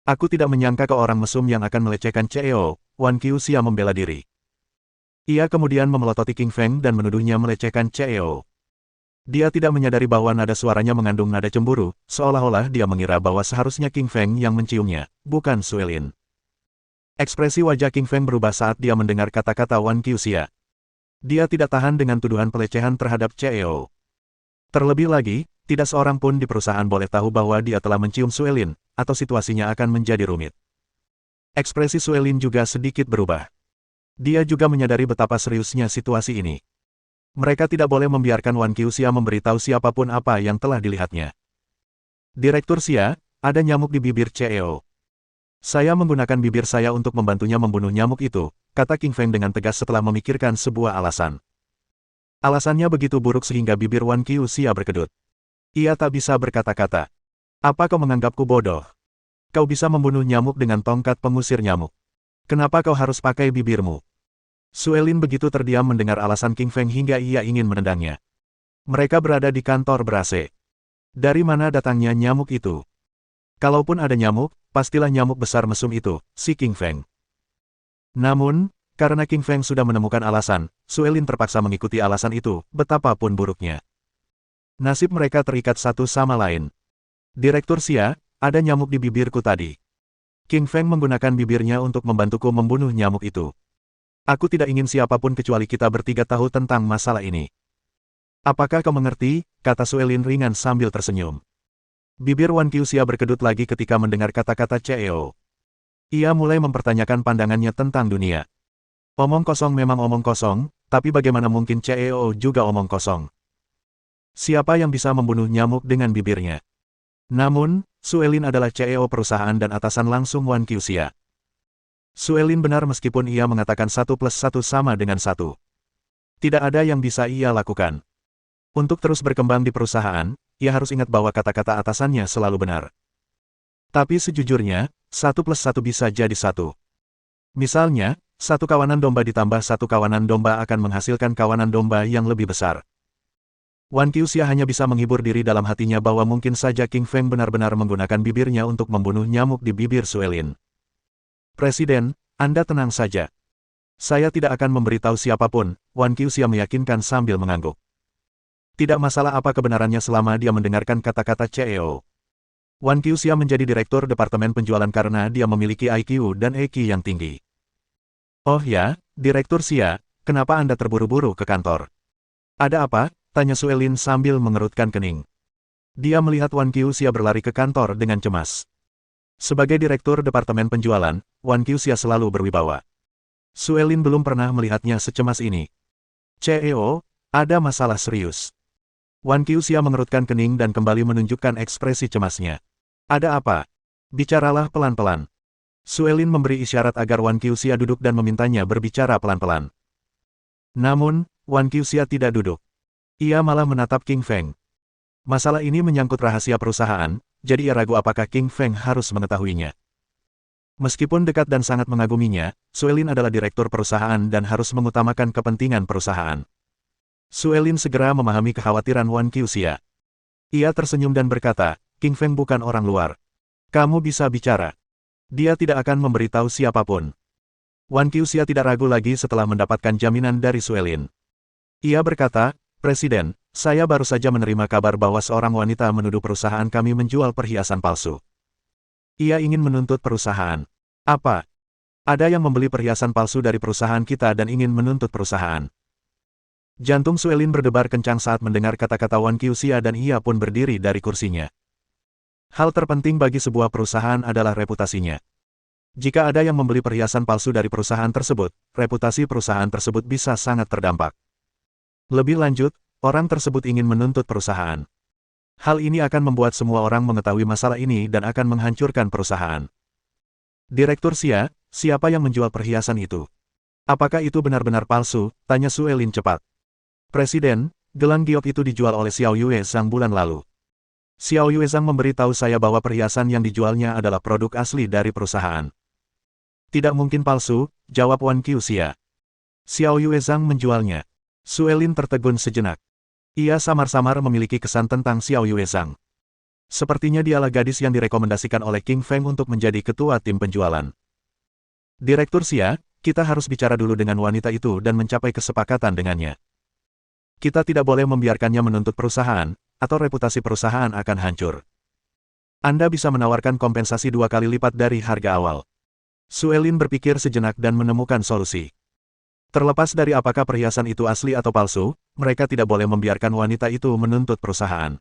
Aku tidak menyangka kau orang mesum yang akan melecehkan CEO, Wan Qiuxia membela diri. Ia kemudian memelototi King Feng dan menuduhnya melecehkan CEO. Dia tidak menyadari bahwa nada suaranya mengandung nada cemburu, seolah-olah dia mengira bahwa seharusnya King Feng yang menciumnya, bukan Suelin. Ekspresi wajah King Feng berubah saat dia mendengar kata-kata Wan Qiuxia. Dia tidak tahan dengan tuduhan pelecehan terhadap CEO. Terlebih lagi, tidak seorang pun di perusahaan boleh tahu bahwa dia telah mencium Suelin, atau situasinya akan menjadi rumit. Ekspresi Suelin juga sedikit berubah. Dia juga menyadari betapa seriusnya situasi ini. Mereka tidak boleh membiarkan Wan Qiuxia memberitahu siapapun apa yang telah dilihatnya. Direktur Xia, ada nyamuk di bibir CEO. Saya menggunakan bibir saya untuk membantunya membunuh nyamuk itu, kata King Feng dengan tegas setelah memikirkan sebuah alasan. Alasannya begitu buruk sehingga bibir Wan Qiuxia berkedut. Ia tak bisa berkata-kata. Apa kau menganggapku bodoh? Kau bisa membunuh nyamuk dengan tongkat pengusir nyamuk. Kenapa kau harus pakai bibirmu? Suelin begitu terdiam mendengar alasan King Feng hingga ia ingin menendangnya. Mereka berada di kantor ber-AC. Dari mana datangnya nyamuk itu? Kalaupun ada nyamuk, pastilah nyamuk besar mesum itu, si King Feng. Namun, karena King Feng sudah menemukan alasan, Suelin terpaksa mengikuti alasan itu, betapapun buruknya. Nasib mereka terikat satu sama lain. Direktur Xia, ada nyamuk di bibirku tadi. King Feng menggunakan bibirnya untuk membantuku membunuh nyamuk itu. Aku tidak ingin siapapun kecuali kita bertiga tahu tentang masalah ini. Apakah kau mengerti? Kata Suelin ringan sambil tersenyum. Bibir Wan Qiuxia berkedut lagi ketika mendengar kata-kata CEO. Ia mulai mempertanyakan pandangannya tentang dunia. Omong kosong memang omong kosong, tapi bagaimana mungkin CEO juga omong kosong? Siapa yang bisa membunuh nyamuk dengan bibirnya? Namun, Suelin adalah CEO perusahaan dan atasan langsung Wan Qiuxia. Suelin benar meskipun ia mengatakan 1 plus 1 sama dengan 1. Tidak ada yang bisa ia lakukan. Untuk terus berkembang di perusahaan, ia harus ingat bahwa kata-kata atasannya selalu benar. Tapi sejujurnya, 1 plus 1 bisa jadi 1. Misalnya, 1 kawanan domba ditambah 1 kawanan domba akan menghasilkan kawanan domba yang lebih besar. Wan Qiuxia hanya bisa menghibur diri dalam hatinya bahwa mungkin saja King Feng benar-benar menggunakan bibirnya untuk membunuh nyamuk di bibir Suelin. Presiden, Anda tenang saja. Saya tidak akan memberitahu siapapun, Wan Qiuxia meyakinkan sambil mengangguk. Tidak masalah apa kebenarannya selama dia mendengarkan kata-kata CEO. Wan Qiuxia menjadi direktur departemen penjualan karena dia memiliki IQ dan EQ yang tinggi. Oh ya, Direktur Xia, kenapa Anda terburu-buru ke kantor? Ada apa? Tanya Suelin sambil mengerutkan kening. Dia melihat Wan Qiuxia berlari ke kantor dengan cemas. Sebagai direktur departemen penjualan, Wan Qiuxia selalu berwibawa. Suelin belum pernah melihatnya secemas ini. CEO, ada masalah serius. Wan Qiuxia mengerutkan kening dan kembali menunjukkan ekspresi cemasnya. Ada apa? Bicaralah pelan-pelan. Suelin memberi isyarat agar Wan Qiuxia duduk dan memintanya berbicara pelan-pelan. Namun, Wan Qiuxia tidak duduk. Ia malah menatap King Feng. Masalah ini menyangkut rahasia perusahaan, jadi ia ragu apakah King Feng harus mengetahuinya. Meskipun dekat dan sangat mengaguminya, Suelin adalah direktur perusahaan dan harus mengutamakan kepentingan perusahaan. Suelin segera memahami kekhawatiran Wan Qiuxia. Ia tersenyum dan berkata, King Feng bukan orang luar. Kamu bisa bicara. Dia tidak akan memberitahu siapapun. Wan Qiuxia tidak ragu lagi setelah mendapatkan jaminan dari Suelin. Ia berkata, Presiden, saya baru saja menerima kabar bahwa seorang wanita menuduh perusahaan kami menjual perhiasan palsu. Ia ingin menuntut perusahaan. Apa? Ada yang membeli perhiasan palsu dari perusahaan kita dan ingin menuntut perusahaan. Jantung Suelin berdebar kencang saat mendengar kata-kata Wan Qiuxia dan ia pun berdiri dari kursinya. Hal terpenting bagi sebuah perusahaan adalah reputasinya. Jika ada yang membeli perhiasan palsu dari perusahaan tersebut, reputasi perusahaan tersebut bisa sangat terdampak. Lebih lanjut, orang tersebut ingin menuntut perusahaan. Hal ini akan membuat semua orang mengetahui masalah ini dan akan menghancurkan perusahaan. Direktur Xia, siapa yang menjual perhiasan itu? Apakah itu benar-benar palsu? Tanya Suelin cepat. Presiden, gelang giok itu dijual oleh Xiao Yue Zhang bulan lalu. Xiao Yue Zhang memberitahu saya bahwa perhiasan yang dijualnya adalah produk asli dari perusahaan. Tidak mungkin palsu, jawab Wan Qiuxia. Xiao Yue Zhang menjualnya. Suelin tertegun sejenak. Ia samar-samar memiliki kesan tentang Xiao Yue Zhang. Sepertinya dialah gadis yang direkomendasikan oleh King Feng untuk menjadi ketua tim penjualan. Direktur Xia, kita harus bicara dulu dengan wanita itu dan mencapai kesepakatan dengannya. Kita tidak boleh membiarkannya menuntut perusahaan, atau reputasi perusahaan akan hancur. Anda bisa menawarkan kompensasi 2 kali lipat dari harga awal. Suelin berpikir sejenak dan menemukan solusi. Terlepas dari apakah perhiasan itu asli atau palsu, mereka tidak boleh membiarkan wanita itu menuntut perusahaan.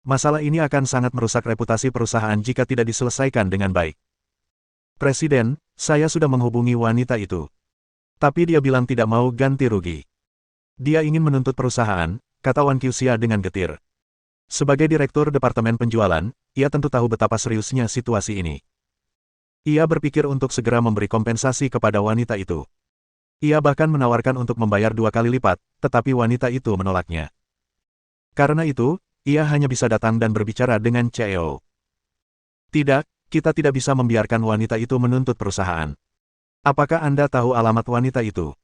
Masalah ini akan sangat merusak reputasi perusahaan jika tidak diselesaikan dengan baik. Presiden, saya sudah menghubungi wanita itu. Tapi dia bilang tidak mau ganti rugi. Dia ingin menuntut perusahaan, kata Wan Qiuxia dengan getir. Sebagai direktur departemen penjualan, ia tentu tahu betapa seriusnya situasi ini. Ia berpikir untuk segera memberi kompensasi kepada wanita itu. Ia bahkan menawarkan untuk membayar 2 kali lipat, tetapi wanita itu menolaknya. Karena itu, ia hanya bisa datang dan berbicara dengan CEO. Tidak, kita tidak bisa membiarkan wanita itu menuntut perusahaan. Apakah Anda tahu alamat wanita itu?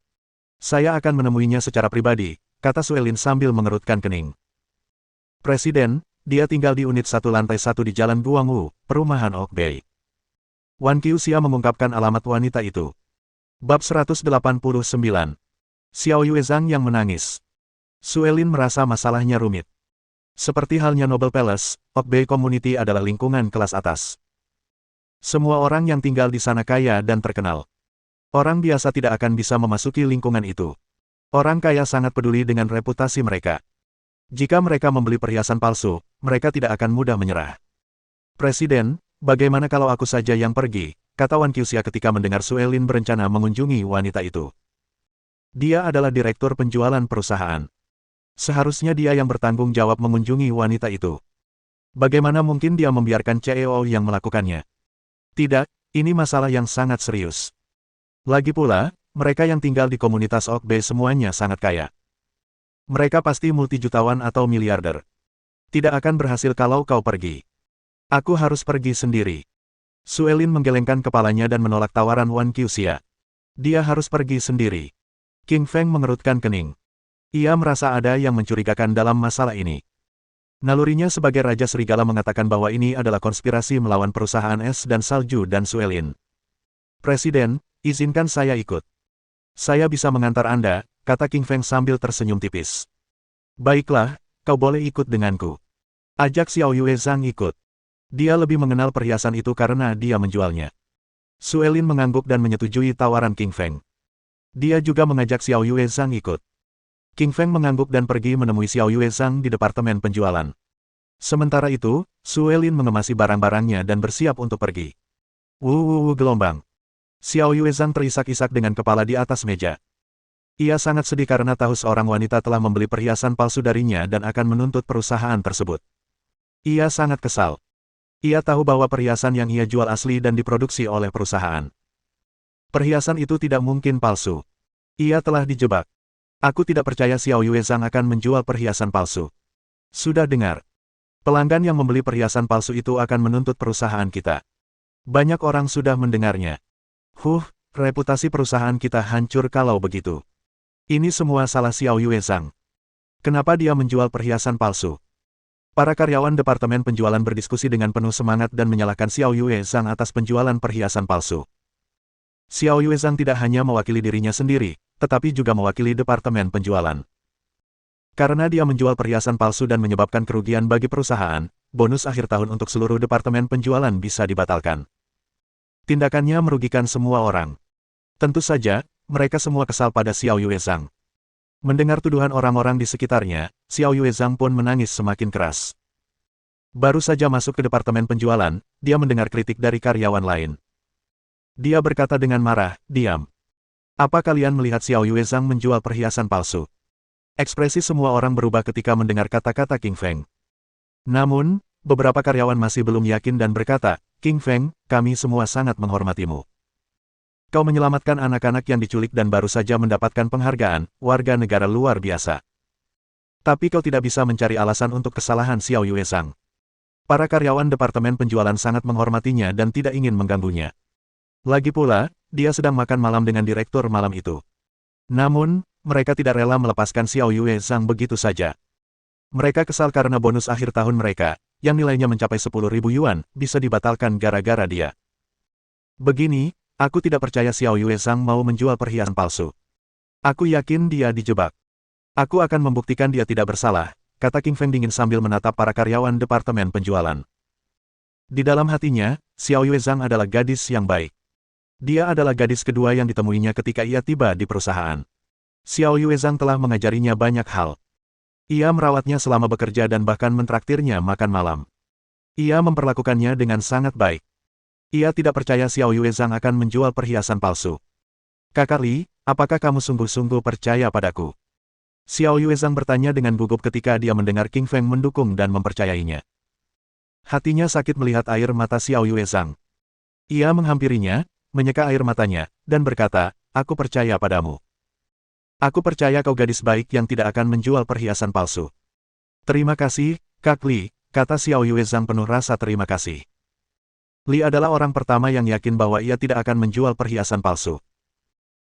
Saya akan menemuinya secara pribadi, kata Suelin sambil mengerutkan kening. Presiden, dia tinggal di unit 1 lantai 1 di Jalan Guangwu, perumahan Oak Bay. Wan Qiuxia mengungkapkan alamat wanita itu. Bab 189. Xiao Yuezhang yang menangis. Suelin merasa masalahnya rumit. Seperti halnya Noble Palace, Oak Bay Community adalah lingkungan kelas atas. Semua orang yang tinggal di sana kaya dan terkenal. Orang biasa tidak akan bisa memasuki lingkungan itu. Orang kaya sangat peduli dengan reputasi mereka. Jika mereka membeli perhiasan palsu, mereka tidak akan mudah menyerah. Presiden, bagaimana kalau aku saja yang pergi, kata Wan Qiuxia ketika mendengar Suelin berencana mengunjungi wanita itu. Dia adalah direktur penjualan perusahaan. Seharusnya dia yang bertanggung jawab mengunjungi wanita itu. Bagaimana mungkin dia membiarkan CEO yang melakukannya? Tidak, ini masalah yang sangat serius. Lagi pula, mereka yang tinggal di komunitas Oak Bay semuanya sangat kaya. Mereka pasti multijutawan atau miliarder. Tidak akan berhasil kalau kau pergi. Aku harus pergi sendiri. Suelin menggelengkan kepalanya dan menolak tawaran Wan Qiuxia. Dia harus pergi sendiri. King Feng mengerutkan kening. Ia merasa ada yang mencurigakan dalam masalah ini. Nalurinya sebagai Raja Serigala mengatakan bahwa ini adalah konspirasi melawan perusahaan es dan salju dan Suelin. Presiden, izinkan saya ikut. Saya bisa mengantar Anda, kata King Feng sambil tersenyum tipis. Baiklah, kau boleh ikut denganku. Ajak Xiao Yuezhang ikut. Dia lebih mengenal perhiasan itu karena dia menjualnya. Suelin mengangguk dan menyetujui tawaran King Feng. Dia juga mengajak Xiao Yuezhang ikut. King Feng mengangguk dan pergi menemui Xiao Yuezhang di departemen penjualan. Sementara itu, Suelin mengemasi barang-barangnya dan bersiap untuk pergi. Gelombang. Xiao Yuezhang terisak-isak dengan kepala di atas meja. Ia sangat sedih karena tahu seorang wanita telah membeli perhiasan palsu darinya dan akan menuntut perusahaan tersebut. Ia sangat kesal. Ia tahu bahwa perhiasan yang ia jual asli dan diproduksi oleh perusahaan. Perhiasan itu tidak mungkin palsu. Ia telah dijebak. Aku tidak percaya Xiao Yuezhang akan menjual perhiasan palsu. Sudah dengar. Pelanggan yang membeli perhiasan palsu itu akan menuntut perusahaan kita. Banyak orang sudah mendengarnya. Reputasi perusahaan kita hancur kalau begitu. Ini semua salah Xiao Yuezhang. Kenapa dia menjual perhiasan palsu? Para karyawan departemen penjualan berdiskusi dengan penuh semangat dan menyalahkan Xiao Yuezhang atas penjualan perhiasan palsu. Xiao Yuezhang tidak hanya mewakili dirinya sendiri, tetapi juga mewakili departemen penjualan. Karena dia menjual perhiasan palsu dan menyebabkan kerugian bagi perusahaan, bonus akhir tahun untuk seluruh departemen penjualan bisa dibatalkan. Tindakannya merugikan semua orang. Tentu saja, mereka semua kesal pada Xiao Yuezhang. Mendengar tuduhan orang-orang di sekitarnya, Xiao Yuezhang pun menangis semakin keras. Baru saja masuk ke departemen penjualan, dia mendengar kritik dari karyawan lain. Dia berkata dengan marah, "Diam. Apa kalian melihat Xiao Yuezhang menjual perhiasan palsu?" Ekspresi semua orang berubah ketika mendengar kata-kata King Feng. Namun, beberapa karyawan masih belum yakin dan berkata, "King Feng, kami semua sangat menghormatimu. Kau menyelamatkan anak-anak yang diculik dan baru saja mendapatkan penghargaan, warga negara luar biasa. Tapi kau tidak bisa mencari alasan untuk kesalahan Xiao Yuezhang." Para karyawan departemen penjualan sangat menghormatinya dan tidak ingin mengganggunya. Lagi pula, dia sedang makan malam dengan direktur malam itu. Namun, mereka tidak rela melepaskan Xiao Yuezhang begitu saja. Mereka kesal karena bonus akhir tahun mereka, yang nilainya mencapai 10.000 yuan, bisa dibatalkan gara-gara dia. Begini, aku tidak percaya Xiao Yuezhang mau menjual perhiasan palsu. Aku yakin dia dijebak. Aku akan membuktikan dia tidak bersalah, kata King Feng dingin sambil menatap para karyawan departemen penjualan. Di dalam hatinya, Xiao Yuezhang adalah gadis yang baik. Dia adalah gadis kedua yang ditemuinya ketika ia tiba di perusahaan. Xiao Yuezhang telah mengajarinya banyak hal. Ia merawatnya selama bekerja dan bahkan mentraktirnya makan malam. Ia memperlakukannya dengan sangat baik. Ia tidak percaya Xiao Yuezhang akan menjual perhiasan palsu. "Kakak Li, apakah kamu sungguh-sungguh percaya padaku?" Xiao Yuezhang bertanya dengan gugup ketika dia mendengar King Feng mendukung dan mempercayainya. Hatinya sakit melihat air mata Xiao Yuezhang. Ia menghampirinya, menyeka air matanya, dan berkata, "Aku percaya padamu. Aku percaya kau gadis baik yang tidak akan menjual perhiasan palsu. Terima kasih, Kak Li, kata Xiao Yuezhang penuh rasa terima kasih. Li adalah orang pertama yang yakin bahwa ia tidak akan menjual perhiasan palsu.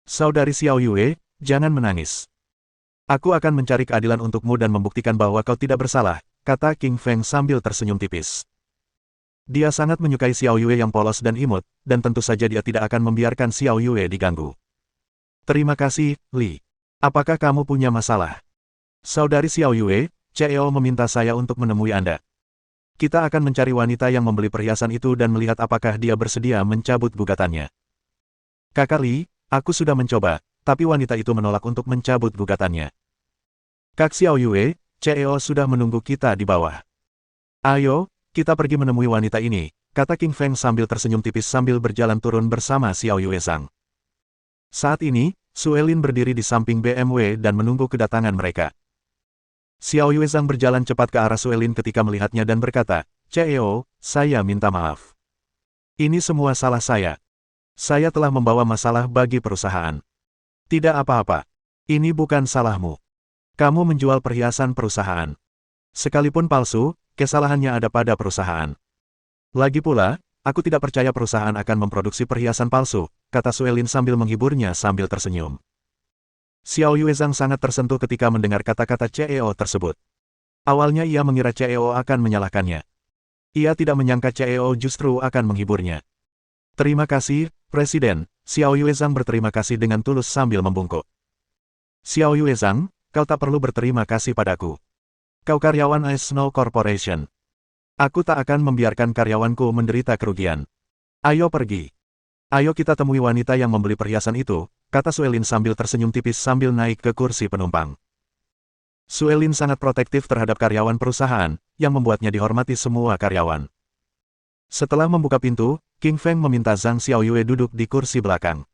Saudari Xiao Yue, jangan menangis. Aku akan mencari keadilan untukmu dan membuktikan bahwa kau tidak bersalah, kata King Feng sambil tersenyum tipis. Dia sangat menyukai Xiao Yue yang polos dan imut, dan tentu saja dia tidak akan membiarkan Xiao Yue diganggu. Terima kasih, Li. Apakah kamu punya masalah? Saudari Xiao Yue, CEO meminta saya untuk menemui Anda. Kita akan mencari wanita yang membeli perhiasan itu dan melihat apakah dia bersedia mencabut gugatannya. Kakak Li, aku sudah mencoba, tapi wanita itu menolak untuk mencabut gugatannya. Kak Xiao Yue, CEO sudah menunggu kita di bawah. Ayo, kita pergi menemui wanita ini, kata King Feng sambil tersenyum tipis sambil berjalan turun bersama Xiao Yuezhang. Saat ini, Suelin berdiri di samping BMW dan menunggu kedatangan mereka. Xiao Yuezhang berjalan cepat ke arah Suelin ketika melihatnya dan berkata, CEO, saya minta maaf. Ini semua salah saya. Saya telah membawa masalah bagi perusahaan. Tidak apa-apa. Ini bukan salahmu. Kamu menjual perhiasan perusahaan. Sekalipun palsu, kesalahannya ada pada perusahaan. Lagi pula, aku tidak percaya perusahaan akan memproduksi perhiasan palsu, kata Suelin sambil menghiburnya sambil tersenyum. Xiao Yuezhang sangat tersentuh ketika mendengar kata-kata CEO tersebut. Awalnya ia mengira CEO akan menyalahkannya. Ia tidak menyangka CEO justru akan menghiburnya. Terima kasih, Presiden, Xiao Yuezhang berterima kasih dengan tulus sambil membungkuk. Xiao Yuezhang, kau tak perlu berterima kasih padaku. Kau karyawan Ice Snow Corporation. Aku tak akan membiarkan karyawanku menderita kerugian. Ayo pergi. Ayo kita temui wanita yang membeli perhiasan itu, kata Suelin sambil tersenyum tipis sambil naik ke kursi penumpang. Suelin sangat protektif terhadap karyawan perusahaan, yang membuatnya dihormati semua karyawan. Setelah membuka pintu, King Feng meminta Zhang Xiaoyue duduk di kursi belakang.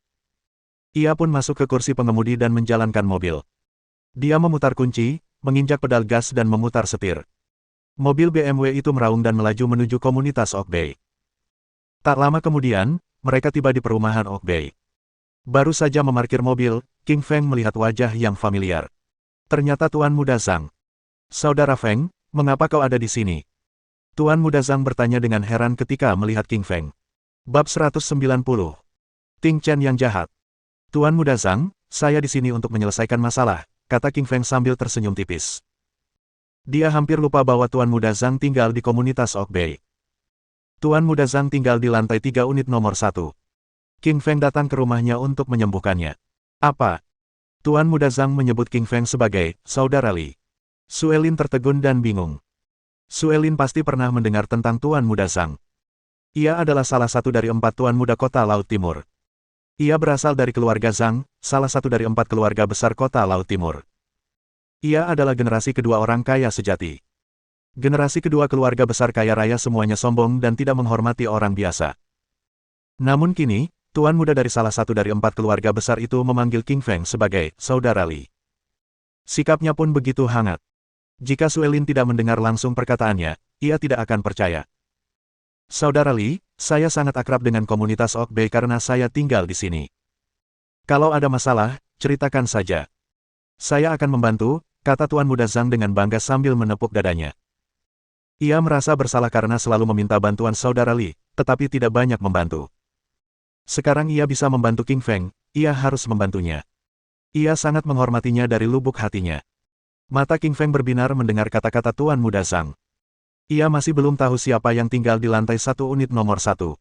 Ia pun masuk ke kursi pengemudi dan menjalankan mobil. Dia memutar kunci, menginjak pedal gas dan memutar setir. Mobil BMW itu meraung dan melaju menuju komunitas Oak Bay. Tak lama kemudian, mereka tiba di perumahan Oak Bay. Baru saja memarkir mobil, King Feng melihat wajah yang familiar. Ternyata Tuan Muda Zhang. Saudara Feng, mengapa kau ada di sini? Tuan Muda Zhang bertanya dengan heran ketika melihat King Feng. Bab 190. Ting Chen yang jahat. Tuan Muda Zhang, saya di sini untuk menyelesaikan masalah, kata King Feng sambil tersenyum tipis. Dia hampir lupa bahwa Tuan Muda Zhang tinggal di komunitas Oak Bay. Tuan Muda Zhang tinggal di lantai 3 unit nomor 1. King Feng datang ke rumahnya untuk menyembuhkannya. Apa? Tuan Muda Zhang menyebut King Feng sebagai saudara Li. Suelin tertegun dan bingung. Suelin pasti pernah mendengar tentang Tuan Muda Zhang. Ia adalah salah satu dari 4 Tuan Muda Kota Laut Timur. Ia berasal dari keluarga Zhang, salah satu dari 4 keluarga besar Kota Laut Timur. Ia adalah generasi kedua orang kaya sejati. Generasi kedua keluarga besar kaya raya semuanya sombong dan tidak menghormati orang biasa. Namun kini, Tuan Muda dari salah satu dari 4 keluarga besar itu memanggil King Feng sebagai saudara Li. Sikapnya pun begitu hangat. Jika Suelin tidak mendengar langsung perkataannya, ia tidak akan percaya. Saudara Li, saya sangat akrab dengan komunitas Oak Bay karena saya tinggal di sini. Kalau ada masalah, ceritakan saja. Saya akan membantu, kata Tuan Muda Zhang dengan bangga sambil menepuk dadanya. Ia merasa bersalah karena selalu meminta bantuan saudara Li, tetapi tidak banyak membantu. Sekarang ia bisa membantu King Feng, ia harus membantunya. Ia sangat menghormatinya dari lubuk hatinya. Mata King Feng berbinar mendengar kata-kata Tuan Muda Zhang. Ia masih belum tahu siapa yang tinggal di lantai 1 unit nomor 1.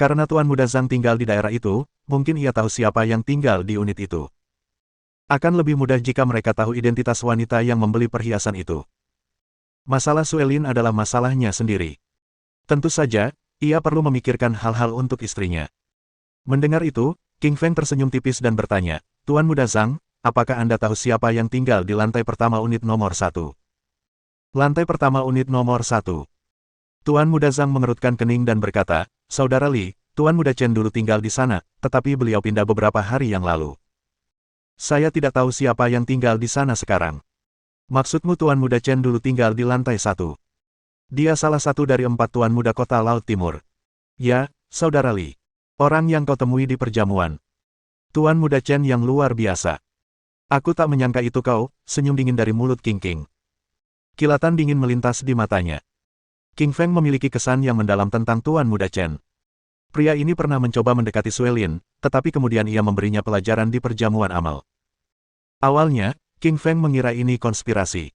Karena Tuan Muda Zhang tinggal di daerah itu, mungkin ia tahu siapa yang tinggal di unit itu. Akan lebih mudah jika mereka tahu identitas wanita yang membeli perhiasan itu. Masalah Suelin adalah masalahnya sendiri. Tentu saja, ia perlu memikirkan hal-hal untuk istrinya. Mendengar itu, King Feng tersenyum tipis dan bertanya, Tuan Muda Zhang, apakah Anda tahu siapa yang tinggal di lantai pertama unit nomor 1? Lantai pertama unit nomor 1. Tuan Muda Zhang mengerutkan kening dan berkata, Saudara Li, Tuan Muda Chen dulu tinggal di sana, tetapi beliau pindah beberapa hari yang lalu. Saya tidak tahu siapa yang tinggal di sana sekarang. Maksudmu Tuan Muda Chen dulu tinggal di lantai 1. Dia salah satu dari 4 Tuan Muda Kota Laut Timur. Ya, Saudara Li. Orang yang kau temui di perjamuan. Tuan Muda Chen yang luar biasa. Aku tak menyangka itu kau, senyum dingin dari mulut King King. Kilatan dingin melintas di matanya. King Feng memiliki kesan yang mendalam tentang Tuan Muda Chen. Pria ini pernah mencoba mendekati Suelin, tetapi kemudian ia memberinya pelajaran di perjamuan amal. Awalnya, King Feng mengira ini konspirasi.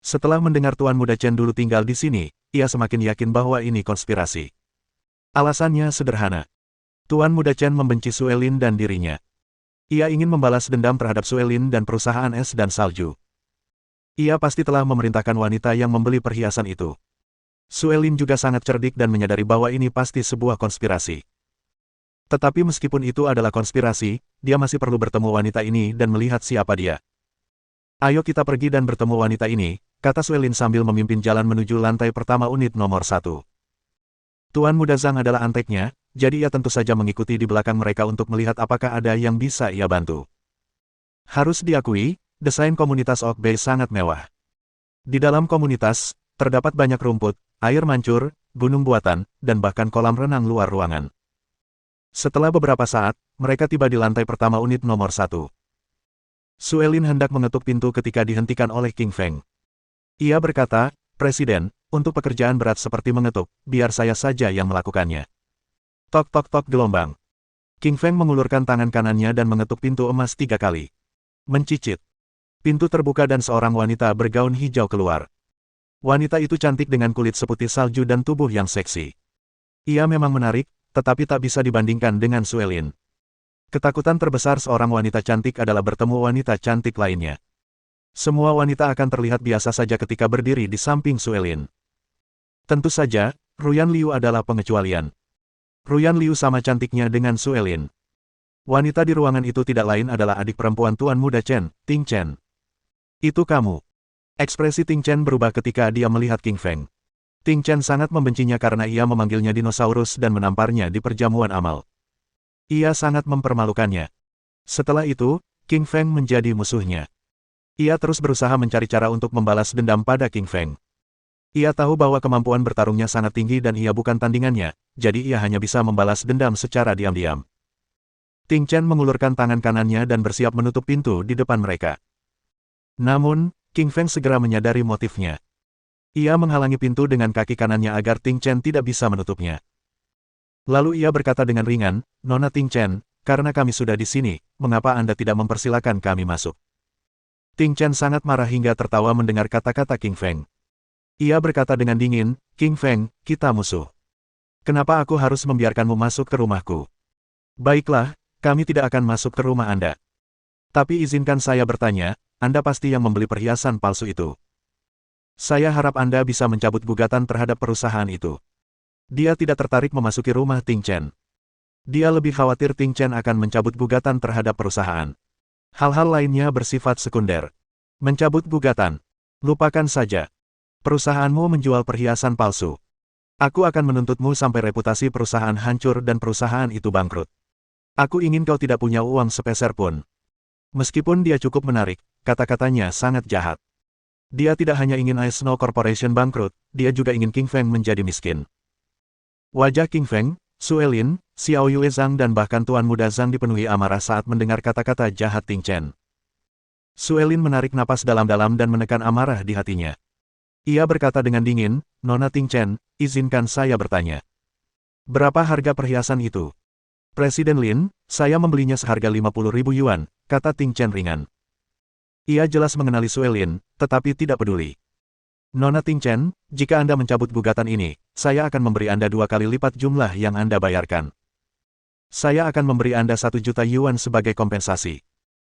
Setelah mendengar Tuan Muda Chen dulu tinggal di sini, ia semakin yakin bahwa ini konspirasi. Alasannya sederhana. Tuan Muda Chen membenci Suelin dan dirinya. Ia ingin membalas dendam terhadap Suelin dan perusahaan es dan salju. Ia pasti telah memerintahkan wanita yang membeli perhiasan itu. Suelin juga sangat cerdik dan menyadari bahwa ini pasti sebuah konspirasi. Tetapi meskipun itu adalah konspirasi, dia masih perlu bertemu wanita ini dan melihat siapa dia. Ayo kita pergi dan bertemu wanita ini, kata Suelin sambil memimpin jalan menuju lantai pertama unit nomor 1. Tuan Muda Zhang adalah anteknya, jadi ia tentu saja mengikuti di belakang mereka untuk melihat apakah ada yang bisa ia bantu. Harus diakui, desain komunitas Oak Bay sangat mewah. Di dalam komunitas, terdapat banyak rumput, air mancur, gunung buatan, dan bahkan kolam renang luar ruangan. Setelah beberapa saat, mereka tiba di lantai pertama unit nomor 1. Suelin hendak mengetuk pintu ketika dihentikan oleh King Feng. Ia berkata, "Presiden, untuk pekerjaan berat seperti mengetuk, biar saya saja yang melakukannya." Tok tok tok gelombang. King Feng mengulurkan tangan kanannya dan mengetuk pintu emas 3 kali. Mencicit. Pintu terbuka dan seorang wanita bergaun hijau keluar. Wanita itu cantik dengan kulit seputih salju dan tubuh yang seksi. Ia memang menarik, tetapi tak bisa dibandingkan dengan Suelin. Ketakutan terbesar seorang wanita cantik adalah bertemu wanita cantik lainnya. Semua wanita akan terlihat biasa saja ketika berdiri di samping Suelin. Tentu saja, Ruyan Liu adalah pengecualian. Ruyan Liu sama cantiknya dengan Suelin. Wanita di ruangan itu tidak lain adalah adik perempuan Tuan Muda Chen, Ting Chen. Itu kamu. Ekspresi Ting Chen berubah ketika dia melihat King Feng. Ting Chen sangat membencinya karena ia memanggilnya dinosaurus dan menamparnya di perjamuan amal. Ia sangat mempermalukannya. Setelah itu, King Feng menjadi musuhnya. Ia terus berusaha mencari cara untuk membalas dendam pada King Feng. Ia tahu bahwa kemampuan bertarungnya sangat tinggi dan ia bukan tandingannya, jadi ia hanya bisa membalas dendam secara diam-diam. Ting Chen mengulurkan tangan kanannya dan bersiap menutup pintu di depan mereka. Namun, King Feng segera menyadari motifnya. Ia menghalangi pintu dengan kaki kanannya agar Ting Chen tidak bisa menutupnya. Lalu ia berkata dengan ringan, "Nona Ting Chen, karena kami sudah di sini, mengapa Anda tidak mempersilakan kami masuk?" Ting Chen sangat marah hingga tertawa mendengar kata-kata King Feng. Ia berkata dengan dingin, "King Feng, kita musuh. Kenapa aku harus membiarkanmu masuk ke rumahku? Baiklah, kami tidak akan masuk ke rumah Anda. Tapi izinkan saya bertanya, Anda pasti yang membeli perhiasan palsu itu. Saya harap Anda bisa mencabut gugatan terhadap perusahaan itu." Dia tidak tertarik memasuki rumah Ting Chen. Dia lebih khawatir Ting Chen akan mencabut gugatan terhadap perusahaan. Hal-hal lainnya bersifat sekunder. Mencabut gugatan. Lupakan saja. Perusahaanmu menjual perhiasan palsu. Aku akan menuntutmu sampai reputasi perusahaan hancur dan perusahaan itu bangkrut. Aku ingin kau tidak punya uang sepeser pun. Meskipun dia cukup menarik, kata-katanya sangat jahat. Dia tidak hanya ingin Ice Snow Corporation bangkrut, dia juga ingin King Feng menjadi miskin. Wajah King Feng, Suelin, Xiao Yue Zhang dan bahkan Tuan Muda Zhang dipenuhi amarah saat mendengar kata-kata jahat Ting Chen. Suelin menarik napas dalam-dalam dan menekan amarah di hatinya. Ia berkata dengan dingin, "Nona Ting Chen, izinkan saya bertanya. Berapa harga perhiasan itu?" "Presiden Lin, saya membelinya seharga 50.000 yuan, kata Ting Chen ringan. Ia jelas mengenali Suelin, tetapi tidak peduli. "Nona Ting Chen, jika Anda mencabut gugatan ini, saya akan memberi Anda 2 kali lipat jumlah yang Anda bayarkan. Saya akan memberi Anda 1 juta yuan sebagai kompensasi."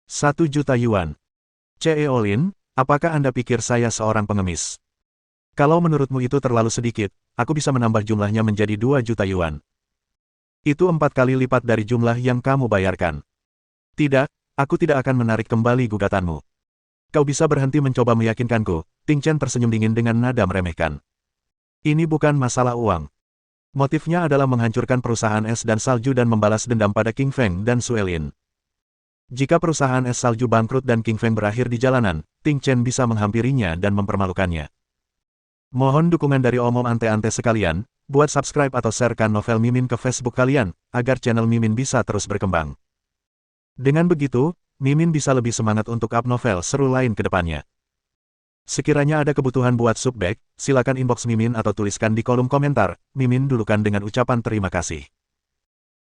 1 juta yuan. "CEO Lin, apakah Anda pikir saya seorang pengemis? Kalau menurutmu itu terlalu sedikit, aku bisa menambah jumlahnya menjadi 2 juta yuan. Itu 4 kali lipat dari jumlah yang kamu bayarkan. Tidak, aku tidak akan menarik kembali gugatanmu. Kau bisa berhenti mencoba meyakinkanku." Ting Chen tersenyum dingin dengan nada meremehkan. Ini bukan masalah uang. Motifnya adalah menghancurkan perusahaan es dan salju dan membalas dendam pada King Feng dan Suelin. Jika perusahaan es salju bangkrut dan King Feng berakhir di jalanan, Ting Chen bisa menghampirinya dan mempermalukannya. Mohon dukungan dari omom ante-ante sekalian, buat subscribe atau sharekan novel Mimin ke Facebook kalian, agar channel Mimin bisa terus berkembang. Dengan begitu, Mimin bisa lebih semangat untuk up novel seru lain ke depannya. Sekiranya ada kebutuhan buat subback, silakan inbox Mimin atau tuliskan di kolom komentar. Mimin dulukan dengan ucapan terima kasih.